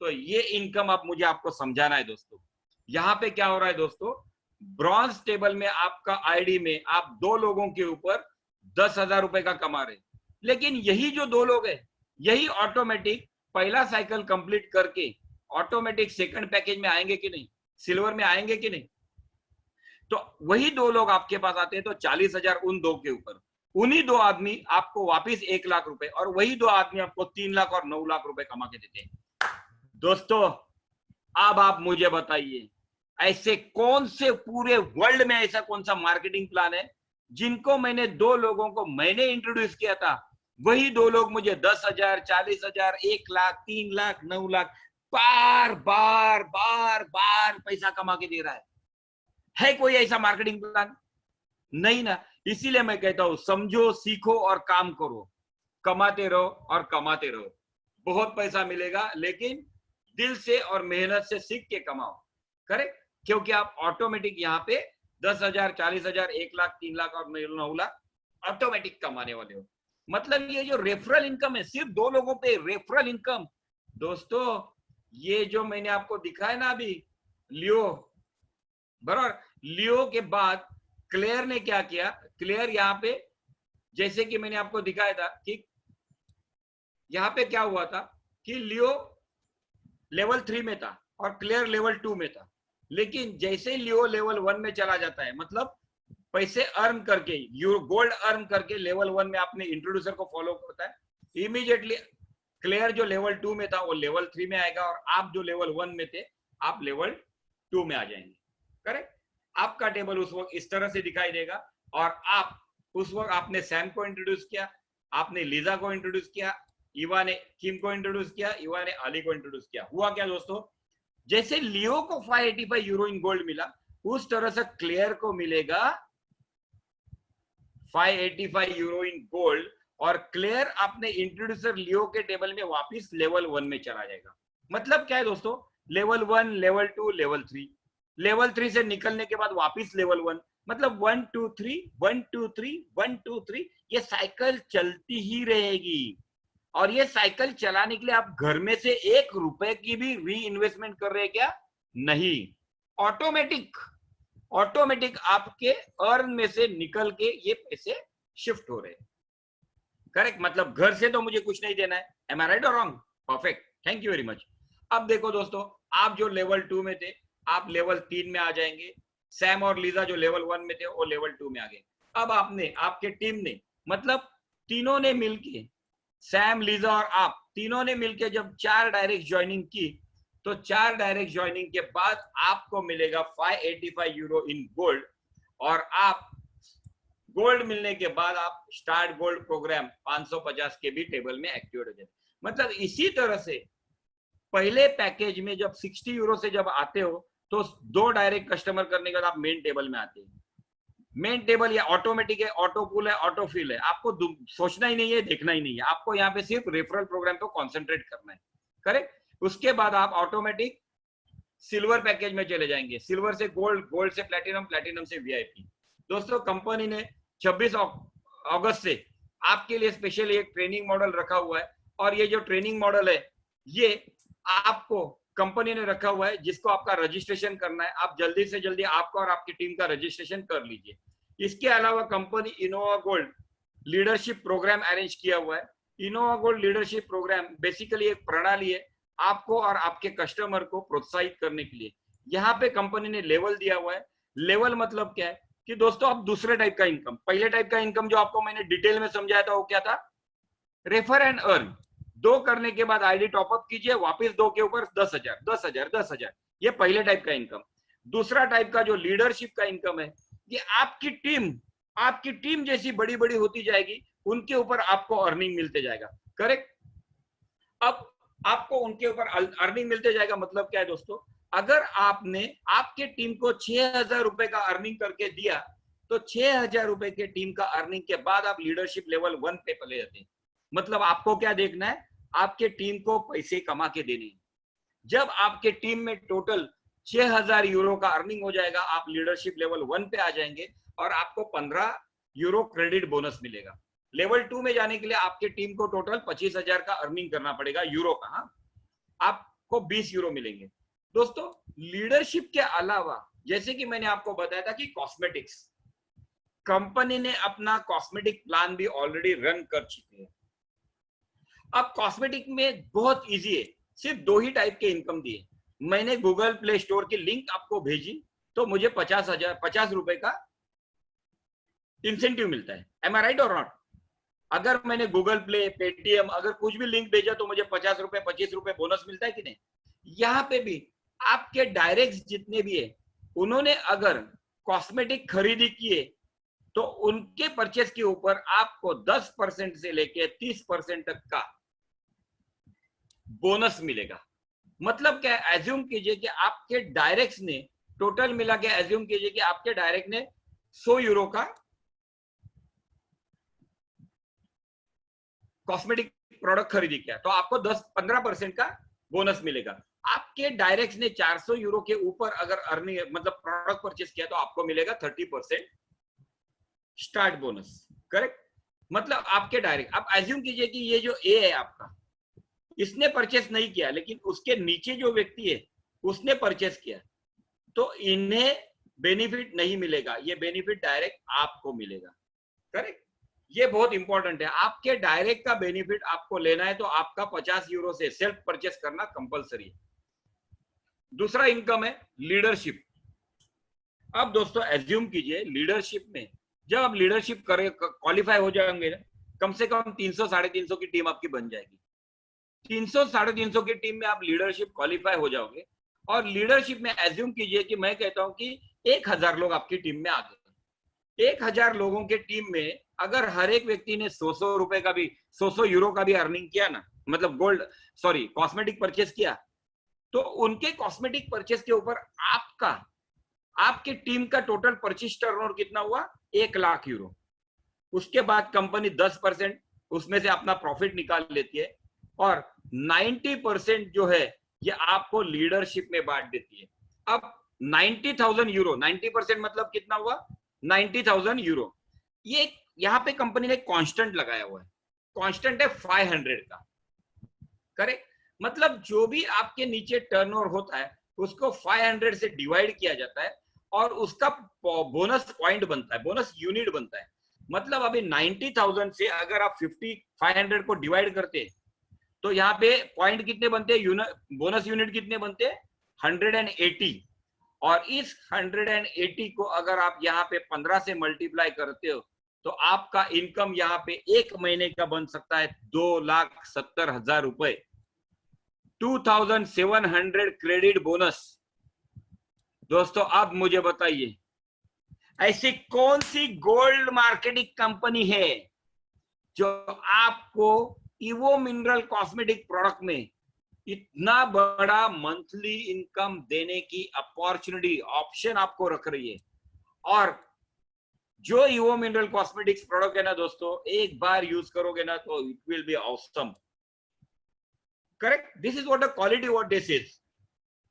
तो ये इनकम अब मुझे आपको समझाना है दोस्तों। यहाँ पे क्या हो रहा है दोस्तों, ब्रॉन्ज टेबल में आपका आईडी में आप 2 लोगों के ऊपर 10,000 रुपए का कमा रहे, लेकिन यही जो 2 लोग है, यही ऑटोमेटिक पहला साइकिल कंप्लीट करके ऑटोमेटिक सेकंड पैकेज में आएंगे कि नहीं, सिल्वर में आएंगे कि नहीं। तो वही 2 लोग आपके पास आते हैं, तो 40,000 उन 2 के ऊपर, उन्हीं 2 आदमी आपको वापिस 1 लाख रुपए, और वही 2 आदमी आपको 3 लाख और 9 लाख रुपए कमा के देते हैं। दोस्तों अब आप मुझे बताइए, ऐसे कौन से पूरे वर्ल्ड में ऐसा कौन सा मार्केटिंग प्लान है जिनको मैंने 2 लोगों को मैंने इंट्रोड्यूस किया था, वही 2 लोग मुझे 10,000 40,000 1 लाख 3 लाख 9 लाख बार बार बार बार पैसा कमा के दे रहा है कोई ऐसा मार्केटिंग प्लान? नहीं ना। इसीलिए मैं कहता हूं, समझो, सीखो और काम करो, कमाते रहो और कमाते रहो, बहुत पैसा मिलेगा, लेकिन दिल से और मेहनत से सीख के कमाओ। करेक्ट, क्योंकि आप ऑटोमेटिक यहाँ पे 10,000 40,000 1 लाख 3 लाख और 9 लाख ऑटोमेटिक कमाने वाले हो। मतलब ये जो रेफरल इनकम है, सिर्फ 2 लोगों पे रेफरल इनकम। दोस्तों ये जो मैंने आपको दिखाया ना अभी, लियो, बराबर, लियो के बाद क्लेयर ने क्या किया, क्लेयर यहाँ पे जैसे कि मैंने आपको दिखाया था कि यहाँ पे क्या हुआ था कि लियो लेवल 3 में था और क्लियर लेवल 2 में था, लेकिन जैसे लियो लेवल 1 में चला जाता है, मतलब पैसे अर्न करके, गोल्ड अर्न करके लेवल 1 में अपने इंट्रोड्यूसर को फॉलो करता है, इमीडिएटली क्लियर जो लेवल 2 में था वो लेवल 3 में आएगा, और आप जो लेवल 1 में थे आप लेवल 2 में आ जाएंगे। करेक्ट, आपका टेबल उस वक्त इस तरह से दिखाई देगा, और आप उस वक्त आपने सैम को इंट्रोड्यूस किया, आपने लीजा को इंट्रोड्यूस किया, ईवा ने किम को इंट्रोड्यूस किया, ईवा ने अली को इंट्रोड्यूस किया। हुआ क्या दोस्तों, जैसे लियो को 585 यूरो इन गोल्ड मिला, उस तरह से क्लियर को मिलेगा 585 यूरो इन गोल्ड, और क्लियर अपने इंट्रोड्यूसर लियो के टेबल में वापस लेवल 1 में चला जाएगा। मतलब क्या है दोस्तों, लेवल 1 लेवल 2 लेवल 3, लेवल 3 से निकलने के बाद वापस लेवल 1, मतलब 1 2 3 1 2 3 1 2 3, ये साइकिल चलती ही रहेगी। और ये साइकिल चलाने के लिए आप घर में से 1 रुपए की भी री इन्वेस्टमेंट कर रहे हैं क्या? नहीं, ऑटोमेटिक ऑटोमेटिक आपके अर्न में से निकल के ये पैसे शिफ्ट हो रहे हैं। करेक्ट, मतलब घर से तो मुझे कुछ नहीं देना है। एम आई राइट और wrong? Perfect, thank you very much. अब देखो दोस्तों, आप जो लेवल 2 में थे आप लेवल 3 में आ जाएंगे, सैम और लीजा जो लेवल 1 में थे वो लेवल 2 में आ गए। अब आपने, आपके टीम ने, मतलब तीनों ने मिलके, सैम लीजा और आप तीनों ने मिलकर जब 4 डायरेक्ट ज्वाइनिंग की, तो 4 डायरेक्ट ज्वाइनिंग के बाद आपको मिलेगा 585 यूरो इन गोल्ड, और आप गोल्ड मिलने के बाद आप स्टार्ट गोल्ड प्रोग्राम 550 के भी टेबल में एक्टिवेट हो जाए। मतलब इसी तरह से पहले पैकेज में जब 60 यूरो से जब आते हो तो 2 डायरेक्ट कस्टमर करने के बाद आप मेन टेबल में आते हैं। मेन टेबल या ऑटोमेटिक है, ऑटो पुल है, ऑटो फिल है, आपको सोचना ही नहीं है, देखना ही नहीं है, आपको यहाँ पे सिर्फ रेफरल प्रोग्राम को कॉन्सेंट्रेट करना है। करेक्ट। उसके बाद आप ऑटोमेटिक सिल्वर पैकेज में चले जाएंगे, सिल्वर से गोल्ड, गोल्ड से प्लेटिनम, प्लेटिनम से वीआईपी। दोस्तों कंपनी ने 26 अगस्त से आपके लिए स्पेशली एक ट्रेनिंग मॉडल रखा हुआ है, और ये जो ट्रेनिंग मॉडल है ये आपको कंपनी ने रखा हुआ है, जिसको आपका रजिस्ट्रेशन करना है। आप जल्दी से जल्दी आपका और आपकी टीम का रजिस्ट्रेशन कर लीजिए। इसके अलावा company Innova Gold leadership programme arrange किया हुआ है। Innova Gold leadership programme basically एक प्रणाली है आपको और आपके कस्टमर को प्रोत्साहित करने के लिए। यहाँ पे कंपनी ने लेवल दिया हुआ है। लेवल मतलब क्या है कि दोस्तों आप दूसरे टाइप का इनकम, पहले टाइप का इनकम जो आपको मैंने डिटेल में समझाया था वो क्या था, रेफर एंड अर्न। 2 करने के बाद आईडी टॉपअप कीजिए, वापस 2 के ऊपर 10,000 10,000 10,000, ये पहले टाइप का इनकम। दूसरा टाइप का जो लीडरशिप का इनकम है, ये आपकी टीम जैसी बड़ी बड़ी होती जाएगी, उनके ऊपर आपको अर्निंग मिलते जाएगा। करेक्ट। अब आपको उनके ऊपर अर्निंग मिलते जाएगा मतलब क्या है दोस्तों, अगर आपने आपके टीम को 6,000 रुपए का अर्निंग करके दिया तो 6,000 रुपए के टीम का अर्निंग के बाद आप लीडरशिप लेवल 1 पे चले जाते हैं। मतलब आपको क्या देखना है, आपके टीम को पैसे कमा के देने हैं। जब आपके टीम में टोटल 6,000 यूरो का अर्निंग हो जाएगा, आप लीडरशिप लेवल 1 पे आ जाएंगे और आपको 15 यूरो क्रेडिट बोनस मिलेगा। लेवल 2 में जाने के लिए आपके टीम को टोटल 25,000 का अर्निंग करना पड़ेगा यूरो का। हाँ, आपको 20 यूरो मिलेंगे। दोस्तों लीडरशिप के अलावा जैसे कि मैंने आपको बताया था कि कॉस्मेटिक्स, कंपनी ने अपना कॉस्मेटिक प्लान भी ऑलरेडी रन कर चुके हैं। अब कॉस्मेटिक में बहुत इजी है, सिर्फ 2 ही टाइप के इनकम दिए। मैंने गूगल प्ले स्टोर की लिंक आपको भेजी तो मुझे 50 रुपए का इंसेंटिव मिलता है। एम आई राइट और नॉट? अगर मैंने गूगल प्ले, पेटीएम, अगर कुछ भी लिंक भेजा तो मुझे 50 रुपए 25 रुपए बोनस मिलता है कि नहीं? यहाँ पे भी आपके डायरेक्ट जितने भी है, उन्होंने अगर कॉस्मेटिक खरीदी किए तो उनके परचेस के ऊपर आपको 10% से लेके 30% तक का बोनस मिलेगा। मतलब क्या है, एज्यूम कीजिए कि आपके डायरेक्ट ने टोटल मिला के, एज्यूम कीजिए कि आपके डायरेक्ट ने 100 यूरो का कॉस्मेटिक प्रोडक्ट खरीदी किया तो आपको 10-15% का बोनस मिलेगा। आपके डायरेक्ट ने 400 यूरो के ऊपर अगर अर्निंग मतलब प्रोडक्ट परचेस किया तो आपको मिलेगा 30% स्टार्ट बोनस। करेक्ट। मतलब आपके डायरेक्ट, आप एज्यूम कीजिए कि ये जो ए है आपका, इसने परचेस नहीं किया लेकिन उसके नीचे जो व्यक्ति है उसने परचेस किया, तो इन्हें बेनिफिट नहीं मिलेगा, ये बेनिफिट डायरेक्ट आपको मिलेगा। करेक्ट। ये बहुत इंपॉर्टेंट है, आपके डायरेक्ट का बेनिफिट आपको लेना है तो आपका 50 यूरो से सेल्फ परचेस करना कंपलसरी है। दूसरा इनकम है लीडरशिप। अब दोस्तों एज्यूम कीजिए लीडरशिप में जब आप लीडरशिप करे क्वालिफाई हो जाएंगे ना, कम से कम 300-350 की टीम आपकी बन जाएगी। 300-350 की टीम में आप लीडरशिप क्वालिफाई हो जाओगे और लीडरशिप में एज्यूम कीजिए कि मैं कहता हूं कि 1,000 लोग आपकी टीम में आ गए। 1,000 लोगों के टीम में अगर हर एक व्यक्ति ने 100 रुपए का भी, 100 यूरो का भी अर्निंग किया ना, मतलब कॉस्मेटिक परचेस किया, तो उनके कॉस्मेटिक परचेस के ऊपर आपके टीम का टोटल परचेस टर्नओवर कितना हुआ? 1 लाख यूरो। उसके बाद कंपनी 10% उसमें से अपना प्रॉफिट निकाल लेती है और 90% जो है ये आपको लीडरशिप में बांट देती है। अब 90,000 यूरो, 90% मतलब कितना हुआ? 90,000 यूरो। ये यहाँ पे कंपनी ने कांस्टेंट लगाया हुआ है, कांस्टेंट है 500 का। करेक्ट। मतलब जो भी आपके नीचे टर्नओवर होता है उसको 500 से डिवाइड किया जाता है और उसका बोनस पॉइंट बनता है, बोनस यूनिट बनता है। मतलब अभी 90,000 से अगर आप 500 को डिवाइड करते हैं तो यहाँ पे पॉइंट कितने बनते हैं, बोनस यूनिट कितने बनते हैं? 180। और इस 180 को अगर आप यहाँ पे 15 से मल्टीप्लाई करते हो तो आपका इनकम यहाँ पे 1 महीने का बन सकता है 2,70,000 रुपए, 2,700 क्रेडिट बोनस। दोस्तों अब मुझे बताइए ऐसी कौन सी गोल्ड मार्केटिंग कंपनी है जो आपको इवो मिनरल कॉस्मेटिक प्रोडक्ट में इतना बड़ा मंथली इनकम देने की अपॉर्चुनिटी, ऑप्शन आपको रख रही है। और जो ईवो मिनरल कॉस्मेटिक्स प्रोडक्ट है ना दोस्तों, एक बार यूज करोगे ना तो it will be awesome. Correct, this is what the quality what this is.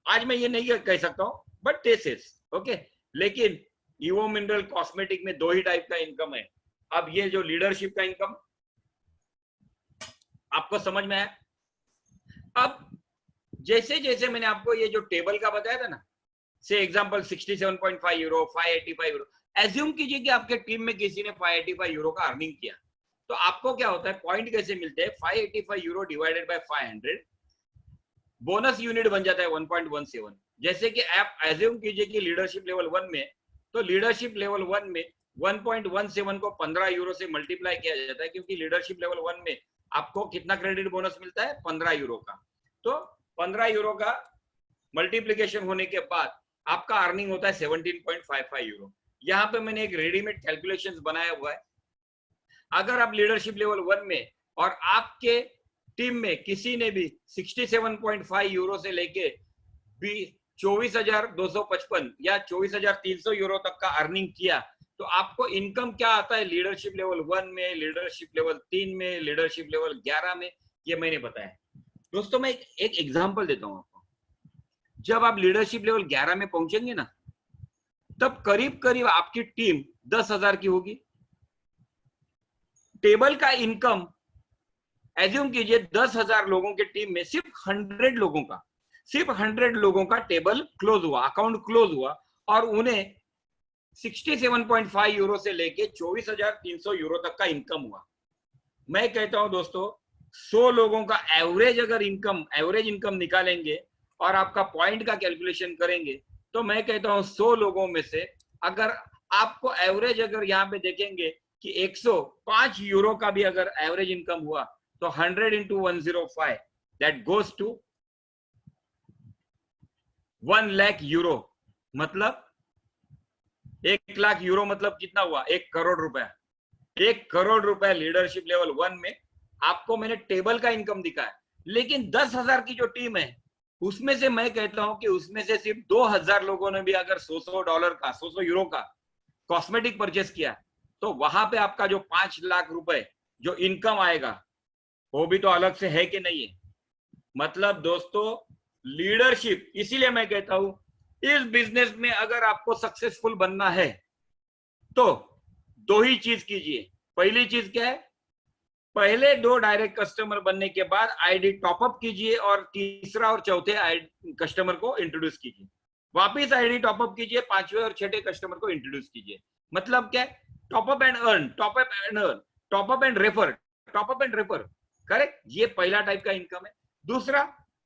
आज मैं ये नहीं कह सकता हूं, बट दिस इज ओके। लेकिन ईवो मिनरल कॉस्मेटिक में दो ही टाइप का इनकम है। अब ये जो लीडरशिप का इनकम आपको समझ में आया। अब जैसे जैसे मैंने आपको ये जो टेबल का बताया था ना, से एग्जांपल 67.5 यूरो, 585 यूरो, एज्यूम कीजिए कि आपके टीम में किसी ने 585 यूरो का अर्निंग किया, तो आपको क्या होता है, पॉइंट कैसे मिलते हैं, 585 euro divided by 500, bonus unit बन जाता है 1.17। जैसे कि आप एज्यूम कीजिए कि लीडरशिप लेवल 1 में, तो लीडरशिप लेवल 1 में 1.17 को 15 यूरो से मल्टीप्लाई किया जाता है, क्योंकि लीडरशिप लेवल 1 में आपको कितना क्रेडिट बोनस मिलता है, 15 यूरो का। तो 15 यूरो का मल्टीप्लीकेशन होने के बाद आपका अर्निंग होता है 17.55 यूरो। यहाँ पे मैंने एक रेडीमेड कैलकुलेशंस बनाया हुआ है। अगर आप लीडरशिप लेवल 1 में और आपके टीम में किसी ने भी 67.5 यूरो से लेके 24,255 या 24,300 यूरो तक का अर्निंग किया, तो आपको इनकम क्या आता है लीडरशिप लेवल 1 में, लीडरशिप लेवल 3 में, लीडरशिप लेवल 11 में, ये मैंने बताया। दोस्तों मैं एक एग्जांपल देता हूं आपको। जब आप लीडरशिप लेवल 11 में पहुंचेंगे ना, तब करीब करीब आपकी टीम 10,000 की होगी। टेबल का इनकम एज्यूम कीजिए 10,000 लोगों के टीम में सिर्फ 100 लोगों का टेबल क्लोज हुआ, अकाउंट क्लोज हुआ, और उन्हें 67.5 यूरो से लेके 24,300 यूरो तक का इनकम हुआ। मैं कहता हूं दोस्तों, 100 लोगों का एवरेज अगर एवरेज इनकम निकालेंगे और आपका पॉइंट का कैलकुलेशन करेंगे, तो मैं कहता हूं 100 लोगों में से अगर आपको एवरेज अगर यहाँ पे देखेंगे कि 105 यूरो का भी अगर एवरेज इनकम हुआ, तो 100 into 105 that goes to 1 lakh euro. मतलब 1 लाख यूरो मतलब कितना हुआ, 1 करोड़ रुपया। 1 करोड़ रुपया लीडरशिप लेवल 1 में आपको मैंने टेबल का इनकम दिखाया। लेकिन 10,000 की जो टीम है, उसमें से मैं कहता हूं कि उसमें से सिर्फ 2,000 लोगों ने भी अगर $100 का, 100 यूरो का कॉस्मेटिक परचेस किया, तो वहां पे आपका जो 5 लाख रुपए जो इनकम आएगा, वो भी तो अलग से है कि नहीं है। मतलब दोस्तों लीडरशिप, इसीलिए मैं कहता हूं इस बिजनेस में अगर आपको सक्सेसफुल बनना है तो दो ही चीज कीजिए। पहली चीज क्या है, पहले 2 डायरेक्ट कस्टमर बनने के बाद आईडी टॉपअप कीजिए, और तीसरा और चौथे कस्टमर को इंट्रोड्यूस कीजिए। वापिस आईडी टॉपअप कीजिए, 5वें और 6ठे कस्टमर को इंट्रोड्यूस कीजिए। मतलब क्या है, top up and earn, top up and earn, top up and refer, top up and refer. Correct, ये पहला टाइप का इनकम है। दूसरा,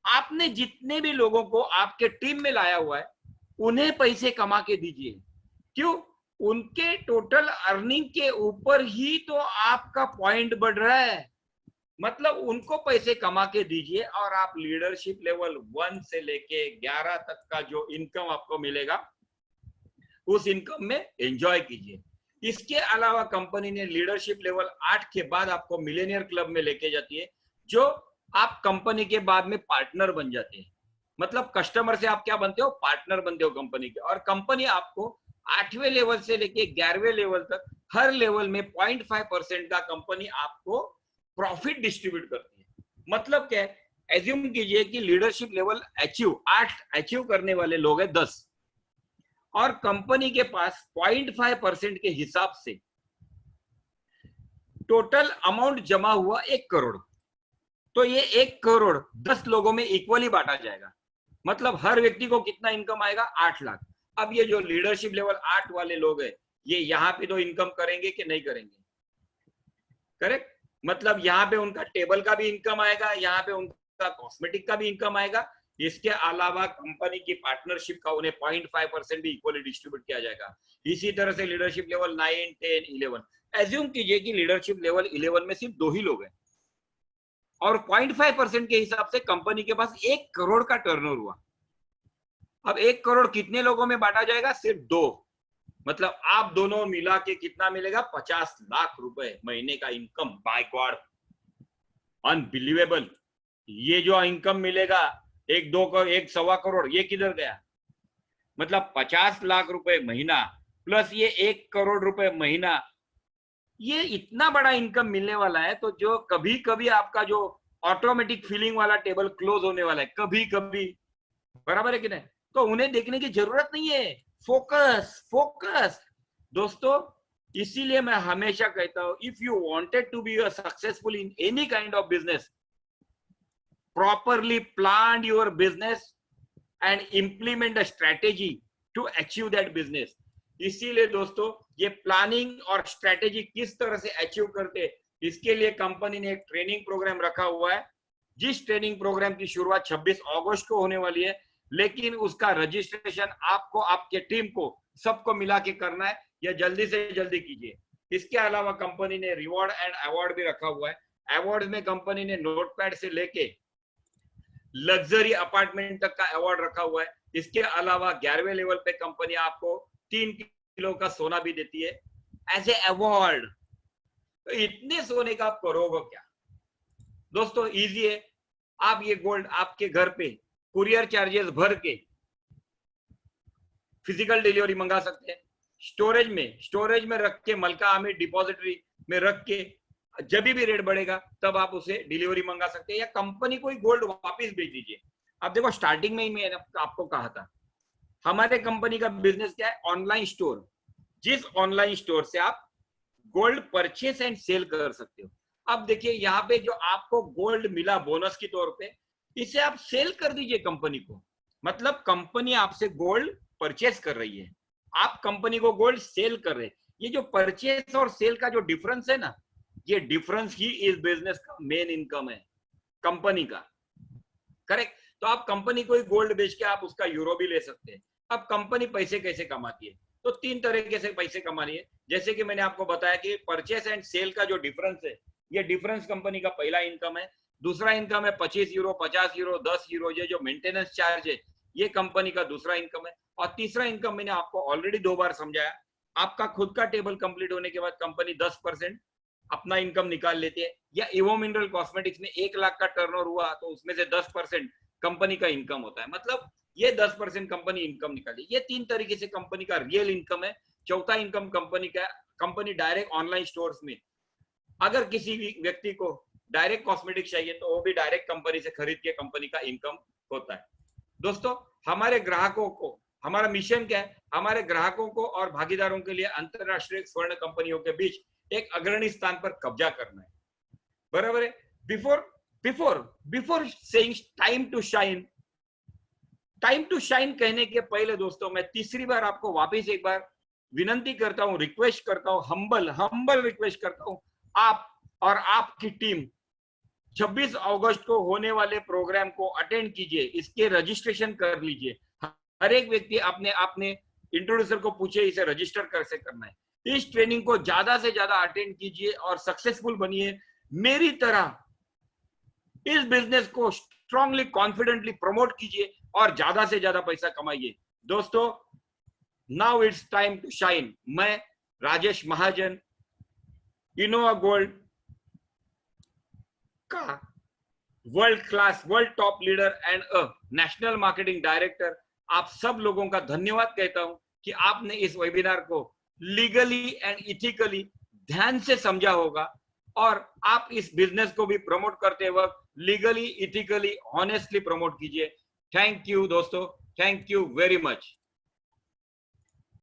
आपने जितने भी लोगों को आपके टीम में लाया हुआ है, उन्हें पैसे कमा के दीजिए। क्यों, उनके टोटल अर्निंग के ऊपर ही तो आपका पॉइंट बढ़ रहा है। मतलब उनको पैसे कमा के दीजिए, और आप लीडरशिप लेवल 1 से लेके 11 तक का जो इनकम आपको मिलेगा, उस इनकम में एंजॉय कीजिए। इसके अलावा कंपनी ने लीडरशिप लेवल 8 के बाद आपको मिलेनियर क्लब में लेके जाती है, जो आप कंपनी के बाद में पार्टनर बन जाते हैं। मतलब कस्टमर से आप क्या बनते हो, पार्टनर बनते हो कंपनी के। और कंपनी आपको 8वें लेवल से लेके 11वें लेवल तक हर लेवल में 0.5% का कंपनी आपको प्रॉफिट डिस्ट्रीब्यूट करती है। मतलब क्या है, एज्यूम कीजिए कि लीडरशिप लेवल 8 अचीव करने वाले लोग हैं 10, और कंपनी के पास 0.5% के हिसाब से टोटल अमाउंट जमा हुआ 1 करोड़। तो ये 1 करोड़ 10 लोगों में इक्वली बांटा जाएगा। मतलब हर व्यक्ति को कितना इनकम आएगा, 8 लाख। अब ये जो लीडरशिप लेवल 8 वाले लोग हैं, ये यहाँ पे तो इनकम करेंगे कि नहीं करेंगे, करेक्ट। मतलब यहाँ पे उनका टेबल का भी इनकम आएगा, यहाँ पे उनका कॉस्मेटिक का भी इनकम आएगा। इसके अलावा कंपनी की पार्टनरशिप का उन्हें 0.5% भी इक्वली डिस्ट्रीब्यूट किया जाएगा। इसी तरह से लीडरशिप लेवल 9, 10, 11, एज्यूम कीजिए कि लीडरशिप लेवल 11 में सिर्फ 2 ही लोग हैं, और 0.5% के हिसाब से कंपनी के पास 1 करोड़ का टर्नओवर हुआ। अब 1 करोड़ कितने लोगों में बांटा जाएगा, सिर्फ 2। मतलब आप दोनों मिला के कितना मिलेगा, 50 लाख रुपए महीने का इनकम। Bye God, unbelievable. ये जो इनकम मिलेगा 1-2 करोड़ 1-1.25 करोड़, ये किधर गया? मतलब 50 लाख रुपए महीना प्लस ये 1 करोड़ रुपए महीना, ये इतना बड़ा इनकम मिलने वाला है। तो जो कभी कभी आपका जो ऑटोमेटिक फीलिंग वाला टेबल क्लोज होने वाला है कभी कभी, बराबर है कि नहीं? तो उन्हें देखने की जरूरत नहीं है। फोकस फोकस दोस्तों, इसीलिए मैं हमेशा कहता हूं, if you wanted to be successful in any kind of business, properly plan your business and implement a strategy to achieve that business। इसीलिए दोस्तों, ये प्लानिंग और स्ट्रेटेजी किस तरह से अचीव करते, इसके लिए कंपनी ने एक ट्रेनिंग प्रोग्राम रखा हुआ है, जिस ट्रेनिंग प्रोग्राम की शुरुआत 26 अगस्त को होने वाली है। लेकिन उसका रजिस्ट्रेशन आपको, आपके टीम को, सबको मिला के करना है, या जल्दी से जल्दी कीजिए। इसके अलावा कंपनी ने रिवॉर्ड एंड अवार्ड भी रखा हुआ है। अवार्ड में कंपनी ने नोटपैड से लेके लग्जरी अपार्टमेंट तक का अवार्ड रखा हुआ है। इसके अलावा 11वें लेवल पे कंपनी आपको 3 किलो का सोना भी देती है एज ए अवार्ड। तो इतने सोने का आप करोगे क्या दोस्तों? इजी है, आप ये गोल्ड आपके घर पे कुरियर चार्जेस भर के फिजिकल डिलीवरी मंगा सकते हैं। स्टोरेज में रख के, मलका आमिर डिपॉजिटरी में रख के, जब भी रेट बढ़ेगा तब आप उसे डिलीवरी मंगा सकते हैं, या कंपनी को गोल्ड वापस भेज दीजिए। अब देखो, स्टार्टिंग में ही मैंने आपको कहा था, हमारे कंपनी का बिजनेस क्या है? Online store. जिस ऑनलाइन स्टोर से आप गोल्ड परचेस एंड सेल कर सकते हो। अब देखिए, यहाँ पे जो आपको गोल्ड मिला बोनस के तौर पे, इसे आप सेल कर दीजिए कंपनी को। मतलब कंपनी आपसे गोल्ड परचेस कर रही है, आप कंपनी को गोल्ड सेल कर रहे हैं। ये जो परचेस और सेल का जो डिफरेंस है ना, ये डिफरेंस ही इस बिजनेस का मेन इनकम है कंपनी का। करेक्ट? तो आप कंपनी को ही गोल्ड बेच के आप उसका यूरो भी ले सकते हैं। अब कंपनी पैसे कैसे कमाती है? तो 3 तरीके से पैसे कमानी है। जैसे कि मैंने आपको बताया कि परचेस एंड सेल का जो डिफरेंस है, ये डिफरेंस कंपनी का पहला इनकम है। दूसरा इनकम है 25 यूरो, 50 यूरो, 10 यूरो, ये जो मेंटेनेंस चार्ज है, ये कंपनी का दूसरा इनकम है। और तीसरा इनकम मैंने आपको ऑलरेडी 2 बार समझाया, आपका खुद का टेबल कंप्लीट होने के बाद कंपनी 10% अपना इनकम निकाल लेती है। या इवो मिनरल कॉस्मेटिक्स में 1 लाख का टर्नओवर हुआ तो उसमें से 10% कंपनी का इनकम होता है। मतलब ये 10% कंपनी इनकम निकाली। ये 3 तरीके से कंपनी का रियल इनकम है। चौथा इनकम कंपनी का, कंपनी डायरेक्ट ऑनलाइन स्टोर्स में, अगर किसी भी व्यक्ति को डायरेक्ट कॉस्मेटिक्स चाहिए तो वो भी डायरेक्ट कंपनी से खरीद के कंपनी का इनकम होता है। दोस्तों, हमारे ग्राहकों को, हमारा मिशन क्या है? हमारे ग्राहकों को और भागीदारों के लिए अंतरराष्ट्रीय स्वर्ण कंपनियों के बीच एक अग्रणी स्थान पर कब्जा करना है। बराबर है? Before saying time to shine कहने के पहले दोस्तों, मैं तीसरी बार आपको वापस एक बार विनंती करता हूं, रिक्वेस्ट करता हूं, हम्बल रिक्वेस्ट करता हूं, आप और आपकी टीम 26 अगस्त को होने वाले प्रोग्राम को अटेंड कीजिए। इसके रजिस्ट्रेशन कर लीजिए। हर एक व्यक्ति अपने इंट्रोड्यूसर को पूछे इसे रजिस्टर कैसे करना है। इस ट्रेनिंग को ज्यादा से ज्यादा अटेंड कीजिए और सक्सेसफुल बनिए। मेरी तरह इस बिजनेस को स्ट्रांगली, कॉन्फिडेंटली प्रमोट कीजिए और ज्यादा से ज्यादा पैसा कमाइए। दोस्तों, now it's time to shine. मैं राजेश महाजन, इनोवा गोल्ड का world class, world top leader and national marketing director, आप सब लोगों का धन्यवाद कहता हूं कि आपने इस वेबिनार को लीगली एंड इथिकली ध्यान से समझा होगा, और आप इस बिजनेस को भी प्रमोट करते वक्त लीगली, इथिकली, ऑनेस्टली प्रमोट कीजिए। थैंक यू दोस्तों, थैंक यू वेरी मच।